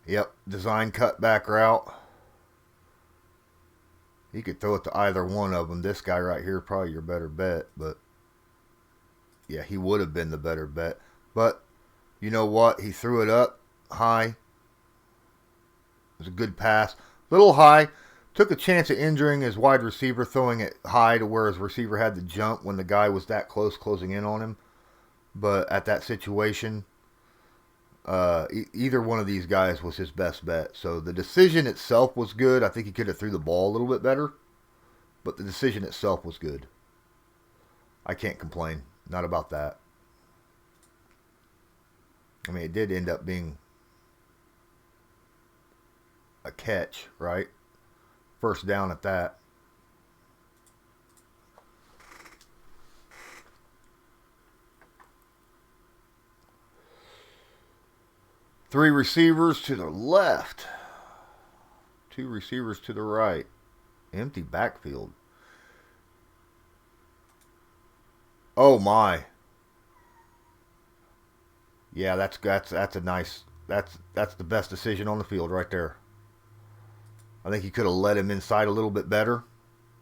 Yep, design cutback route. He could throw it to either one of them. This guy right here probably your better bet, but yeah, he would have been the better bet. But you know what? He threw it up high. It was a good pass. Little high. Took a chance of injuring his wide receiver, throwing it high to where his receiver had to jump when the guy was that close, closing in on him. But at that situation, either one of these guys was his best bet. So the decision itself was good. I think he could have threw the ball a little bit better. But the decision itself was good. I can't complain. Not about that. I mean, it did end up being a catch, right? First down at that. Three receivers to the left. Two receivers to the right. Empty backfield. Oh my. Yeah, that's a nice, that's the best decision on the field right there. I think he could have let him inside a little bit better,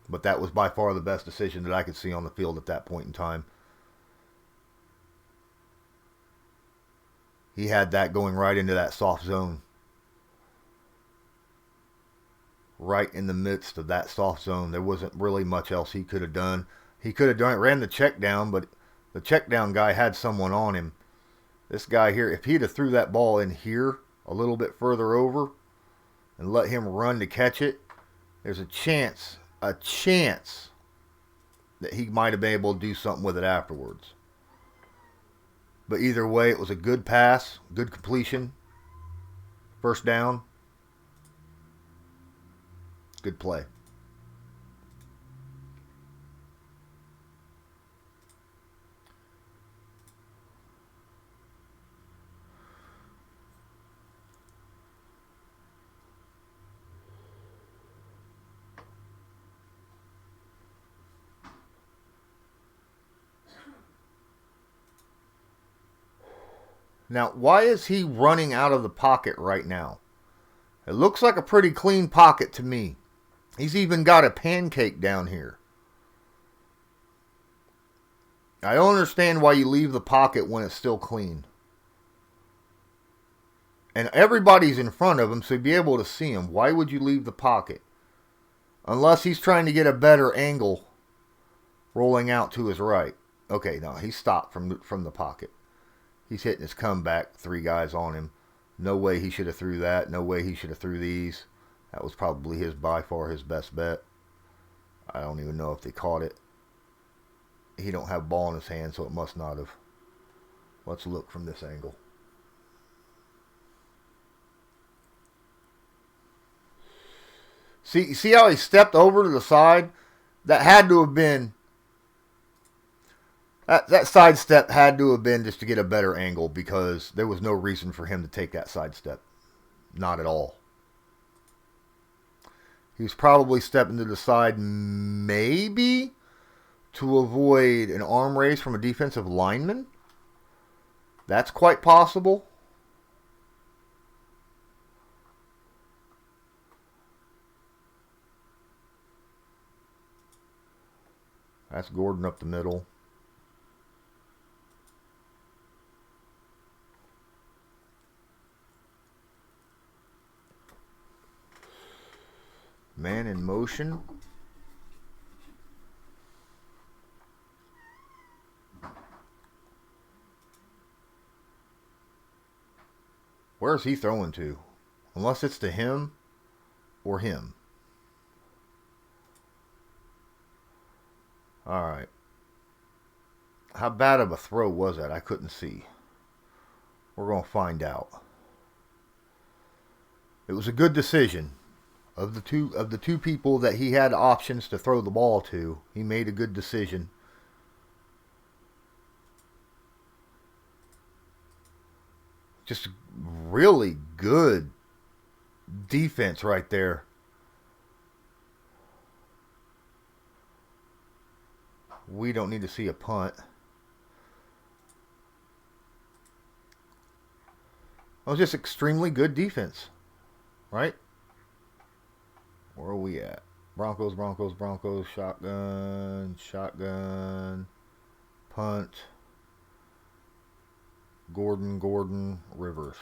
but that was by far the best decision that I could see on the field at that point in time. He had that going right into that soft zone. Right in the midst of that soft zone. There wasn't really much else he could have done. He could have done it, ran the check down, but the check down guy had someone on him. This guy here, if he'd have threw that ball in here a little bit further over and let him run to catch it, there's a chance that he might have been able to do something with it afterwards. But either way, it was a good pass, good completion, first down, good play. Now, why is he running out of the pocket right now? It looks like a pretty clean pocket to me. He's even got a pancake down here. I don't understand why you leave the pocket when it's still clean. And everybody's in front of him, so you'd be able to see him. Why would you leave the pocket? Unless he's trying to get a better angle rolling out to his right. Okay, no, he stopped from the pocket. He's hitting his comeback, three guys on him. No way he should have threw that. No way he should have threw these. That was probably by far his best bet. I don't even know if they caught it. He don't have ball in his hand, so it must not have. Let's look from this angle. See how he stepped over to the side? That had to have been... That sidestep had to have been just to get a better angle, because there was no reason for him to take that sidestep. Not at all. He was probably stepping to the side maybe to avoid an arm race from a defensive lineman. That's quite possible. That's Gordon up the middle. Man in motion. Where's he throwing to? Unless it's to him or him. Alright. How bad of a throw was that? I couldn't see. We're going to find out. It was a good decision. Of the two people that he had options to throw the ball to, he made a good decision. Just really good defense right there. We don't need to see a punt. It was just extremely good defense, right? Where are we at? Broncos, shotgun, punt, Gordon, Rivers.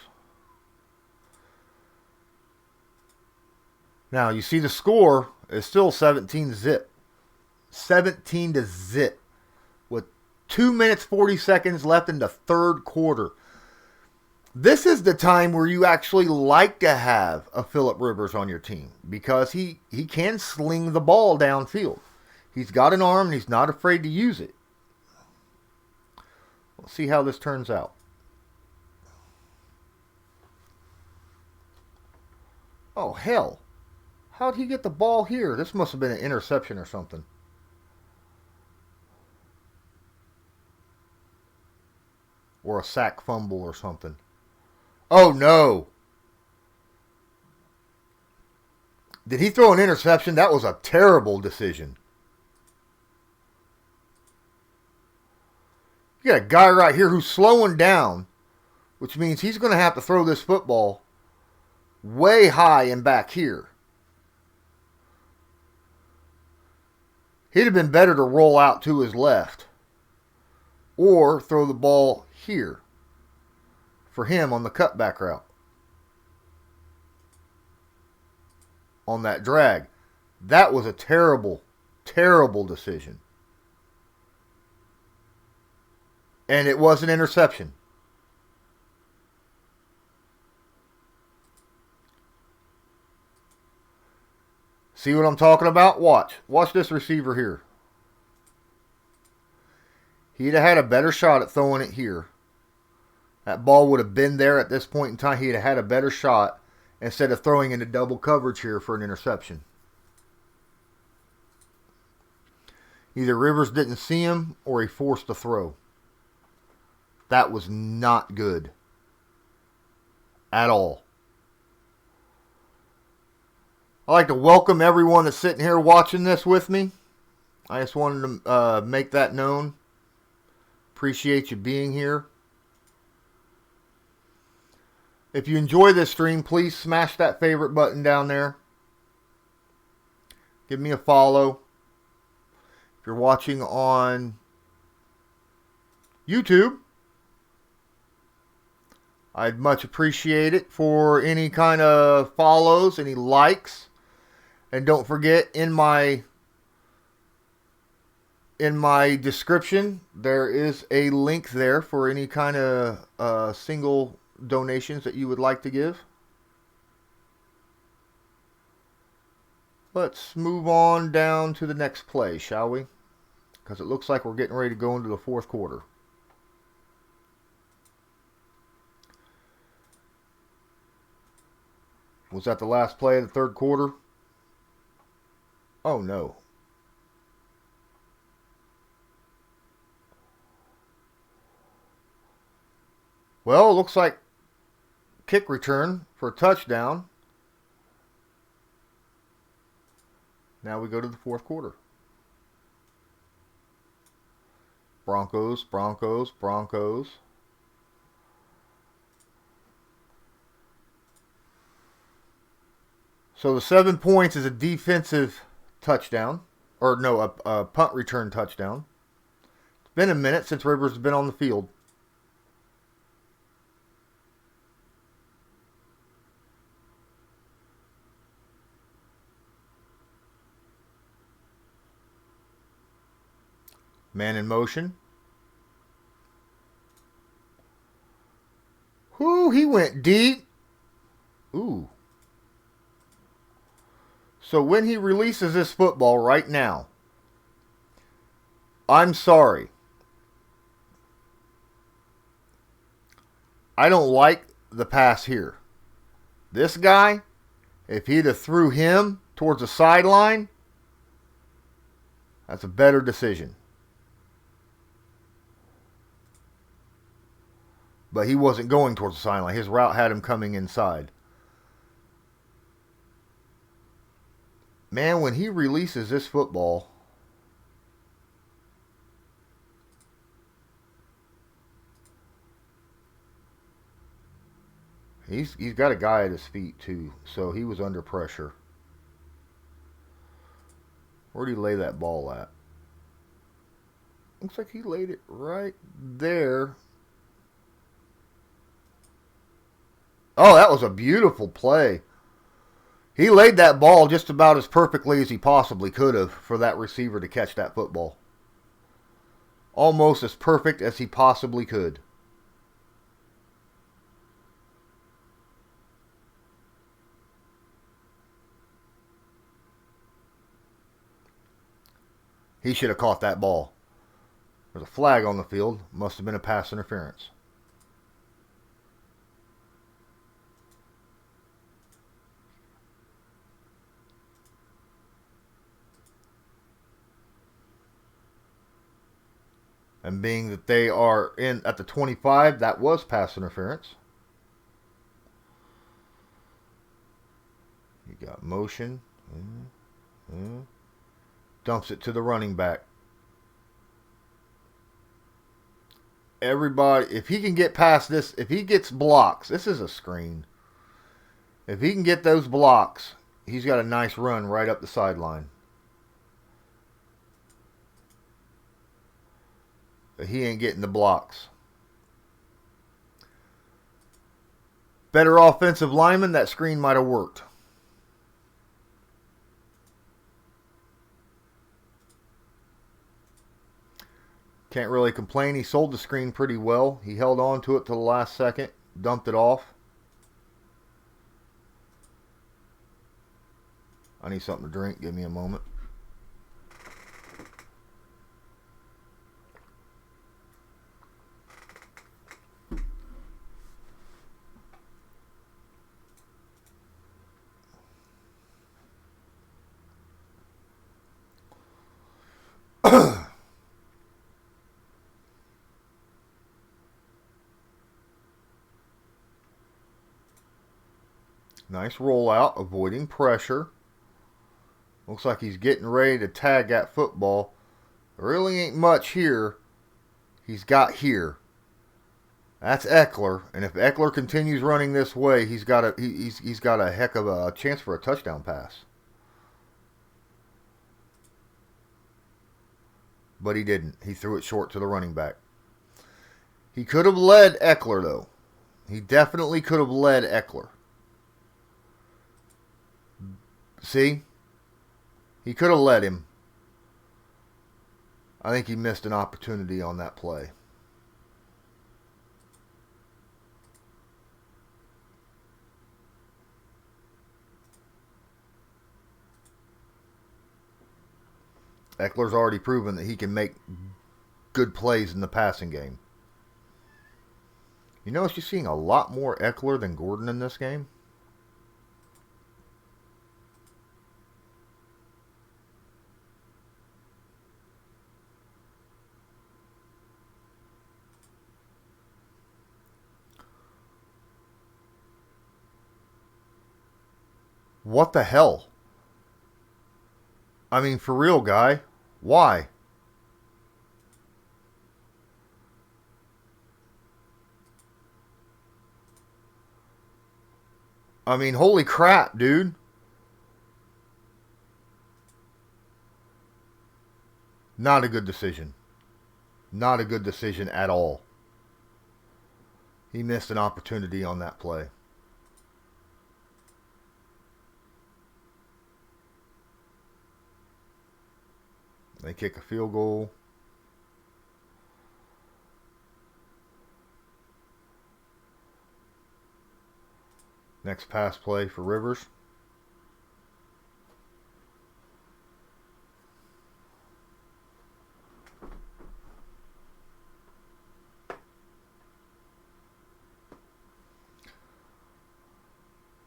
Now, you see the score is still 17-zip. 17-zip. With 2 minutes, 40 seconds left in the third quarter. This is the time where you actually like to have a Phillip Rivers on your team, because he can sling the ball downfield. He's got an arm and he's not afraid to use it. We'll see how this turns out. Oh, the hell? How'd he get the ball here? This must have been an interception or something. Or a sack fumble or something. Oh, no. Did he throw an interception? That was a terrible decision. You got a guy right here who's slowing down, which means he's going to have to throw this football way high and back here. He'd have been better to roll out to his left or throw the ball here for him on the cutback route. On that drag. That was a terrible, terrible decision. And it was an interception. See what I'm talking about? Watch. Watch this receiver here. He'd have had a better shot at throwing it here. That ball would have been there at this point in time. He'd have had a better shot instead of throwing into double coverage here for an interception. Either Rivers didn't see him or he forced the throw. That was not good. At all. I'd like to welcome everyone that's sitting here watching this with me. I just wanted to make that known. Appreciate you being here. If you enjoy this stream, please smash that favorite button down there. Give me a follow. If you're watching on YouTube, I'd much appreciate it for any kind of follows, any likes. And don't forget, in my description, there is a link there for any kind of single donations that you would like to give. Let's move on down to the next play, shall we? Because it looks like we're getting ready to go into the fourth quarter. Was that the last play of the third quarter? Oh, no. Well, it looks like kick return for a touchdown. Now we go to the fourth quarter. Broncos, Broncos, Broncos. So the 7 points is a defensive touchdown. Or no, a punt return touchdown. It's been a minute since Rivers has been on the field. Man in motion. Whoo, he went deep. Ooh. So when he releases this football right now, I'm sorry. I don't like the pass here. This guy, if he'd have threw him towards the sideline, that's a better decision. But he wasn't going towards the sideline. His route had him coming inside. Man, when he releases this football, he's got a guy at his feet too, so he was under pressure. Where did he lay that ball at? Looks like he laid it right there. Oh, that was a beautiful play. He laid that ball just about as perfectly as he possibly could have for that receiver to catch that football. Almost as perfect as he possibly could. He should have caught that ball. There's a flag on the field. Must have been a pass interference. And being that they are in at the 25, that was pass interference. You got motion. Dumps it to the running back. Everybody, if he can get past this, if he gets blocks, this is a screen. If he can get those blocks, he's got a nice run right up the sideline. But he ain't getting the blocks. Better offensive lineman, that screen might have worked. Can't really complain. He sold the screen pretty well. He held on to it till the last second, dumped it off. I need something to drink. Give me a moment. Nice rollout, avoiding pressure. Looks like he's getting ready to tag that football. There really ain't much here. He's got here. That's Eckler, and if Eckler continues running this way, he's got a heck of a chance for a touchdown pass. But he didn't. He threw it short to the running back. He could have led Eckler, though. He definitely could have led Eckler. See? He could have led him. I think he missed an opportunity on that play. Eckler's already proven that he can make good plays in the passing game. You notice you're seeing a lot more Eckler than Gordon in this game? What the hell? I mean, for real, guy. Why? I mean, holy crap, dude. Not a good decision. Not a good decision at all. He missed an opportunity on that play. They kick a field goal. Next pass play for Rivers.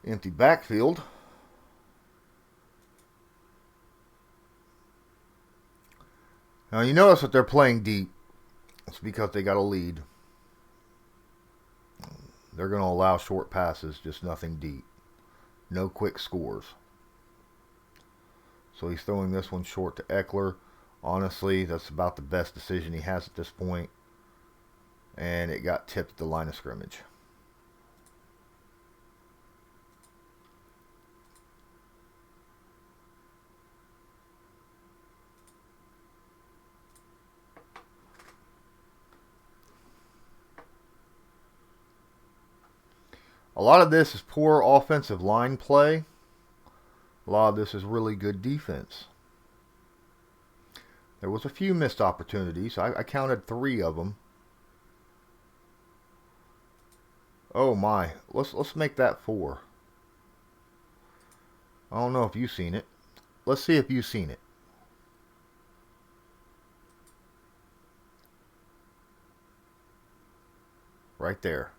Empty backfield. Now you notice that they're playing deep. It's because they got a lead. They're going to allow short passes, just nothing deep. No quick scores. So he's throwing this one short to Eckler. Honestly, that's about the best decision he has at this point. And it got tipped at the line of scrimmage. A lot of this is poor offensive line play. A lot of this is really good defense. There was a few missed opportunities. I counted 3 of them. Oh my. Let's make that 4. I don't know if you've seen it. Let's see if you've seen it. Right there.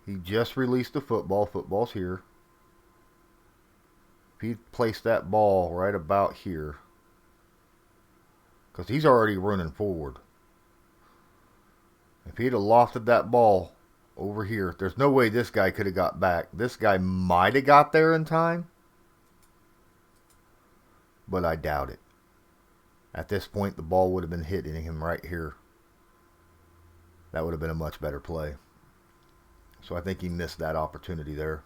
He just released the football. Football's here. If he placed that ball right about here, because he's already running forward. If he'd have lofted that ball over here, there's no way this guy could have got back. This guy might have got there in time, but I doubt it. At this point, the ball would have been hitting him right here. That would have been a much better play. So I think he missed that opportunity there.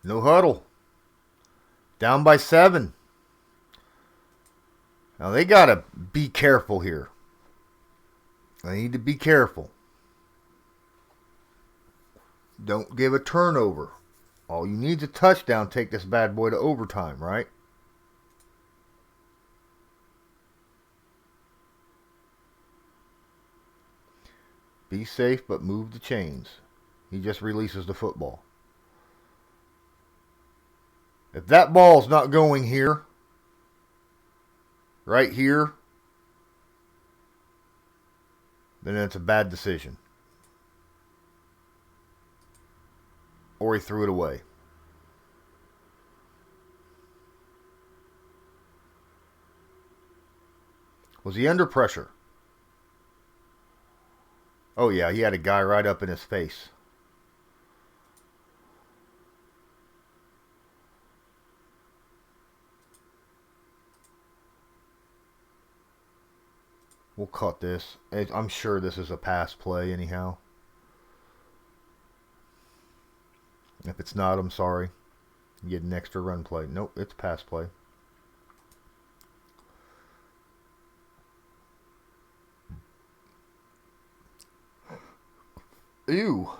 No huddle. Down by 7. Now they got to be careful here. They need to be careful. Don't give a turnover. All you need is a touchdown. Take this bad boy to overtime, right? Be safe, but move the chains. He just releases the football. If that ball's not going here, right here, then it's a bad decision. Or he threw it away. Was he under pressure? Oh yeah, he had a guy right up in his face. We'll cut this. I'm sure this is a pass play anyhow. If it's not, I'm sorry. You get an extra run play. Nope, it's pass play. Ew.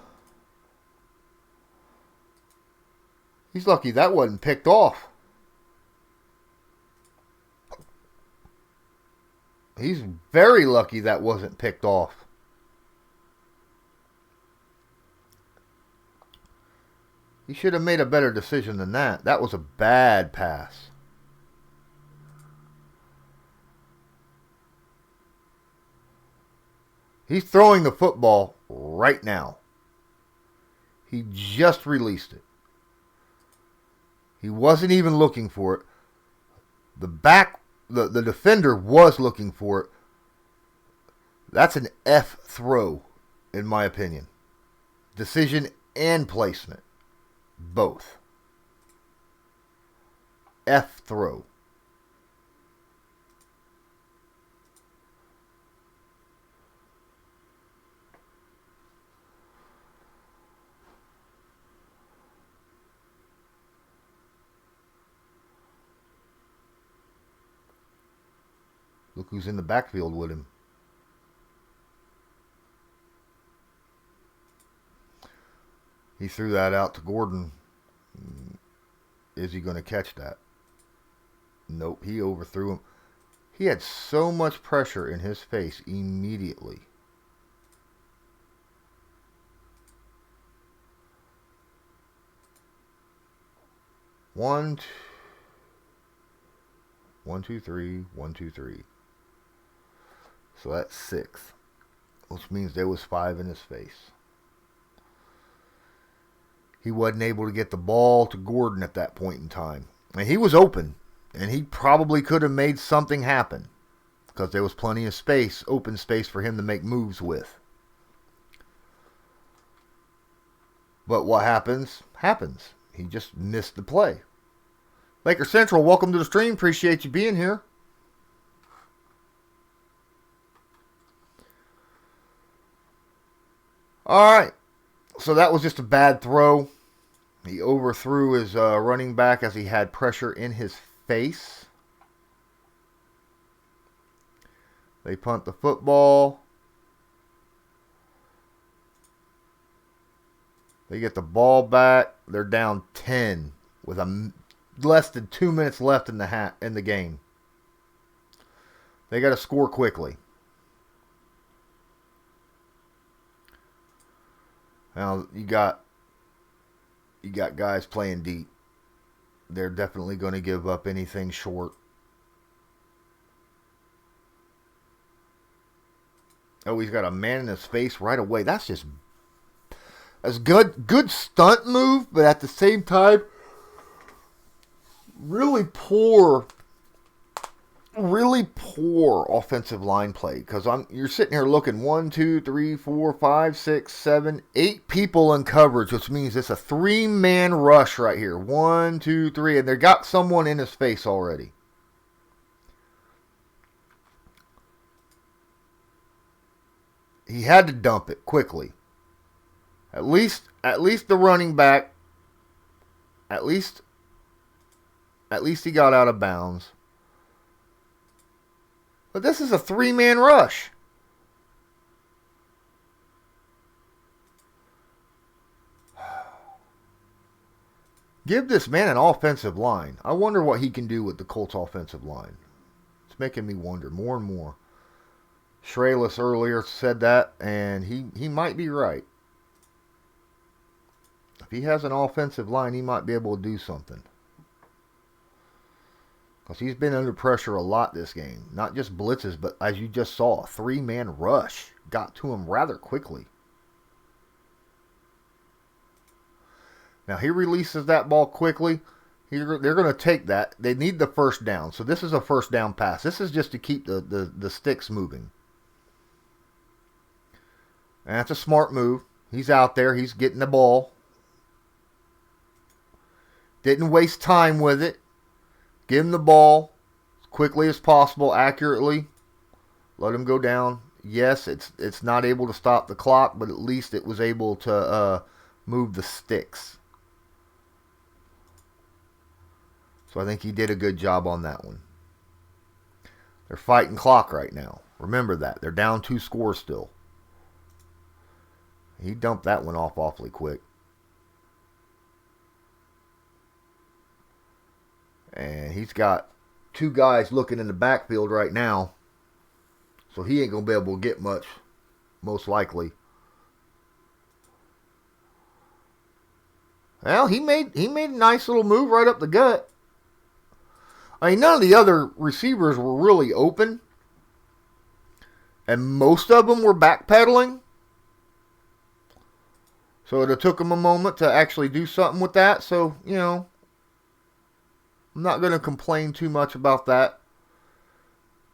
He's lucky that wasn't picked off. He's very lucky that wasn't picked off. He should have made a better decision than that. That was a bad pass. He's throwing the football right now. He just released it. He wasn't even looking for it. The defender was looking for it. That's an F throw, in my opinion. Decision and placement. Both. F throw. Look who's in the backfield with him. He threw that out to Gordon. Is he going to catch that? Nope, he overthrew him. He had so much pressure in his face immediately. One, two, three. So that's 6. Which means there was 5 in his face. He wasn't able to get the ball to Gordon at that point in time. And he was open. And he probably could have made something happen. Because there was plenty of space, open space for him to make moves with. But what happens, happens. He just missed the play. Laker Central, welcome to the stream. Appreciate you being here. All right. So that was just a bad throw. He overthrew his running back as he had pressure in his face. They punt the football. They get the ball back. They're down 10 with less than 2 minutes left in the game. They got to score quickly. Now you got guys playing deep. They're definitely going to give up anything short. Oh, he's got a man in his face right away. That's just as good stunt move, but at the same time, really poor offensive line play, because you're sitting here looking 1, 2, 3, 4, 5, 6, 7, 8 people in coverage, which means it's a 3-man rush right here. 1, 2, 3, and they got someone in his face already. He had to dump it quickly. At least the running back. At least he got out of bounds. But this is a 3-man rush. Give this man an offensive line. I wonder what he can do with the Colts offensive line. It's making me wonder more and more. Shrayless earlier said that, and he might be right. If he has an offensive line, he might be able to do something. Because he's been under pressure a lot this game. Not just blitzes, but as you just saw, a 3-man rush got to him rather quickly. Now he releases that ball quickly. They're going to take that. They need the first down. So this is a first down pass. This is just to keep the sticks moving. And that's a smart move. He's out there. He's getting the ball. Didn't waste time with it. Give him the ball as quickly as possible, accurately. Let him go down. Yes, it's not able to stop the clock, but at least it was able to move the sticks. So I think he did a good job on that one. They're fighting clock right now. Remember that. They're down 2 scores still. He dumped that one off awfully quick. And he's got 2 guys looking in the backfield right now. So he ain't going to be able to get much, most likely. Well, he made a nice little move right up the gut. I mean, none of the other receivers were really open. And most of them were backpedaling. So it took him a moment to actually do something with that. So, I'm not going to complain too much about that.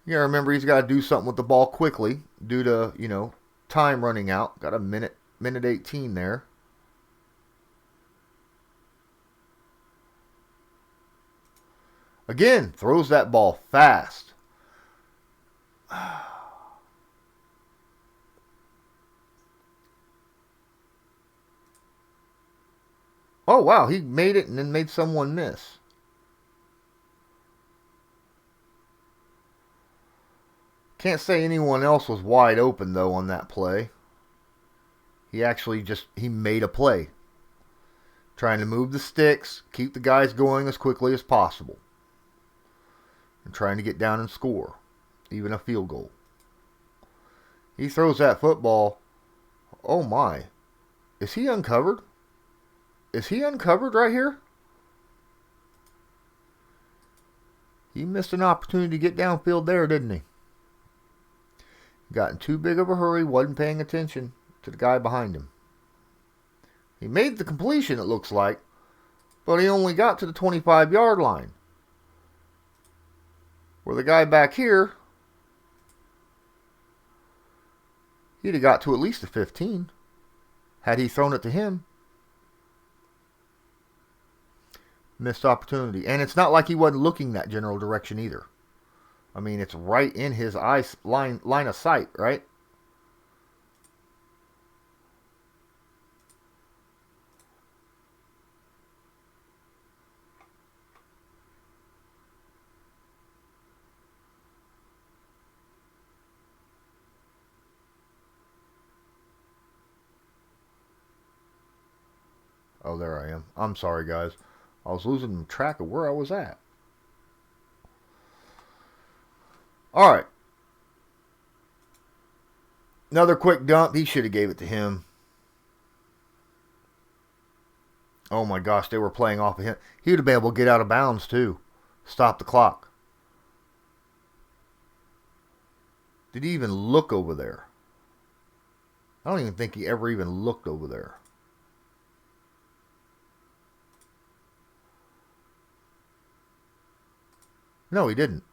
You gotta remember he's got to do something with the ball quickly due to, time running out. Got a minute 18 there. Again, throws that ball fast. Oh, wow, he made it and then made someone miss. Can't say anyone else was wide open, though, on that play. He actually he made a play. Trying to move the sticks, keep the guys going as quickly as possible. And trying to get down and score. Even a field goal. He throws that football. Oh, my. Is he uncovered? Is he uncovered right here? He missed an opportunity to get downfield there, didn't he? Got in too big of a hurry, wasn't paying attention to the guy behind him. He made the completion, it looks like, but he only got to the 25-yard line. Where the guy back here, he'd have got to at least the 15 had he thrown it to him. Missed opportunity. And it's not like he wasn't looking that general direction either. I mean, it's right in his line of sight, right? Oh, there I am. I'm sorry, guys. I was losing track of where I was at. All right. Another quick dump. He should have gave it to him. Oh my gosh, they were playing off of him. He would have been able to get out of bounds too. Stop the clock. Did he even look over there? I don't even think he ever even looked over there. No, he didn't.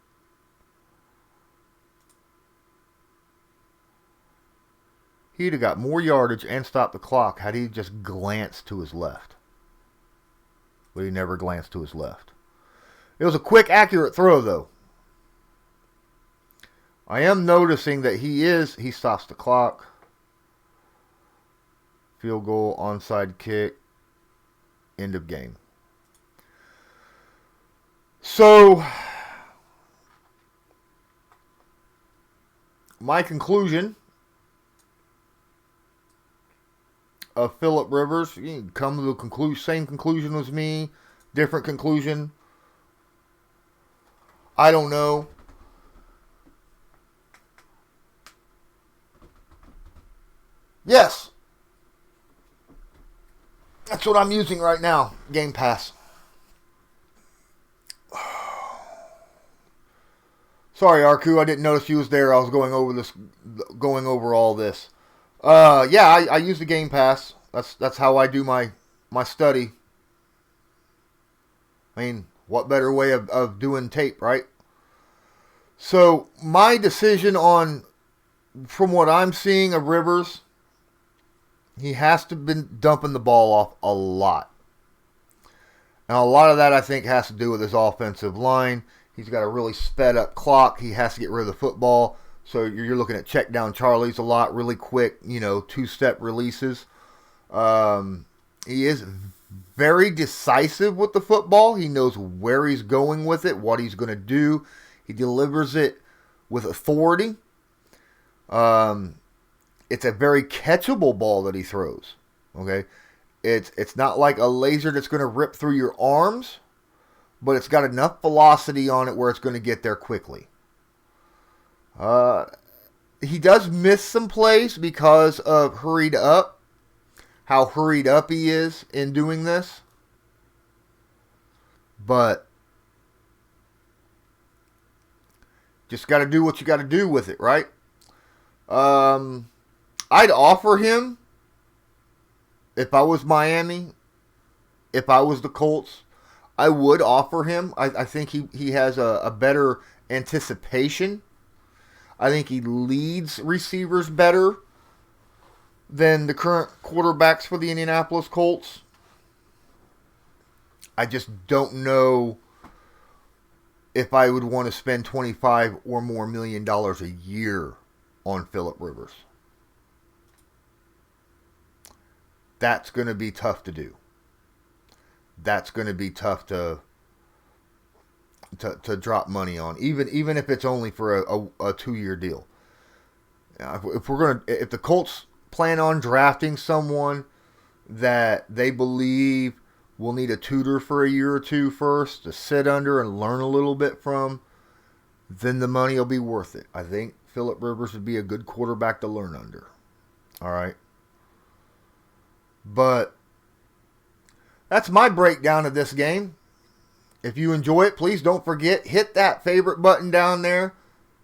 He'd have got more yardage and stopped the clock had he just glanced to his left. But he never glanced to his left. It was a quick, accurate throw, though. I am noticing that he stops the clock. Field goal, onside kick, end of game. So, my conclusion of Phillip Rivers, you can come to the same conclusion as me, different conclusion. I don't know. Yes. That's what I'm using right now, Game Pass. Sorry, Arku, I didn't notice you was there. I was going over all this. Yeah, I use the Game Pass. That's how I do my study. I mean, what better way of doing tape, right? So, my decision from what I'm seeing of Rivers, he has to have been dumping the ball off a lot. And a lot of that, I think, has to do with his offensive line. He's got a really sped up clock. He has to get rid of the football. So you're looking at check down Charlies a lot, really quick, 2-step releases. He is very decisive with the football. He knows where he's going with it, what he's going to do. He delivers it with authority. It's a very catchable ball that he throws. Okay, it's not like a laser that's going to rip through your arms, but it's got enough velocity on it where it's going to get there quickly. He does miss some plays because of how hurried up he is in doing this. But just got to do what you got to do with it, right? I'd offer him, if I was Miami, if I was the Colts, I would offer him. I think he has a better anticipation. I think he leads receivers better than the current quarterbacks for the Indianapolis Colts. I just don't know if I would want to spend $25 or more million a year on Phillip Rivers. That's going to be tough to do. That's going to be tough to drop money on, even if it's only for a 2-year deal. If the Colts plan on drafting someone that they believe will need a tutor for a year or two first to sit under and learn a little bit from, then the money will be worth it. I think Phillip Rivers would be a good quarterback to learn under. All right. But that's my breakdown of this game. If you enjoy it, please don't forget, hit that favorite button down there,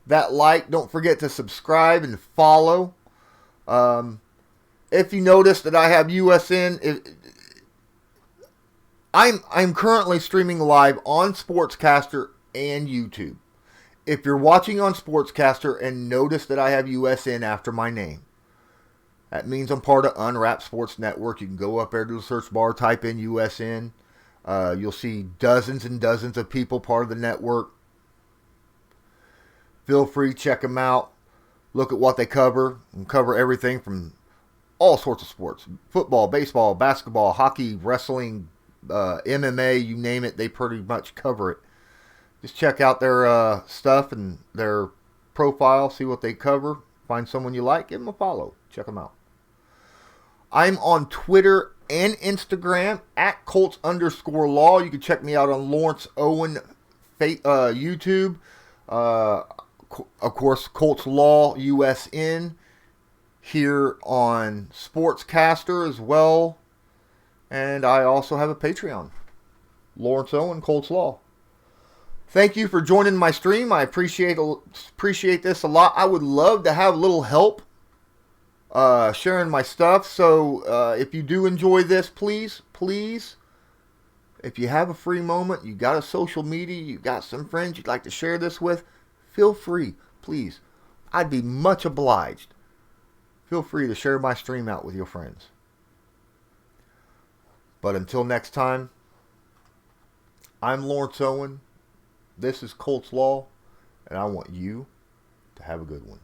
that like. Don't forget to subscribe and follow. If you notice that I have USN, I'm currently streaming live on Sportscaster and YouTube. If you're watching on Sportscaster and notice that I have USN after my name, that means I'm part of Unwrapped Sports Network. You can go up there to the search bar, type in USN. You'll see dozens and dozens of people part of the network. Feel free to check them out. Look at what they cover. And cover everything from all sorts of sports. Football, baseball, basketball, hockey, wrestling, MMA, you name it. They pretty much cover it. Just check out their stuff and their profile. See what they cover. Find someone you like. Give them a follow. Check them out. I'm on Twitter and Instagram at Colts_Law. You can check me out on Lawrence Owen YouTube. Of course, Colts Law USN here on Sportscaster as well. And I also have a Patreon. Lawrence Owen, Colts Law. Thank you for joining my stream. I appreciate this a lot. I would love to have a little help sharing my stuff. So if you do enjoy this, please If you have a free moment, you got a social media, you got some friends you'd like to share this with, feel free, please. I'd be much obliged. Feel free to share my stream out with your friends. But until next time, I'm Lawrence Owen. This is Colts Law, and I want you to have a good one.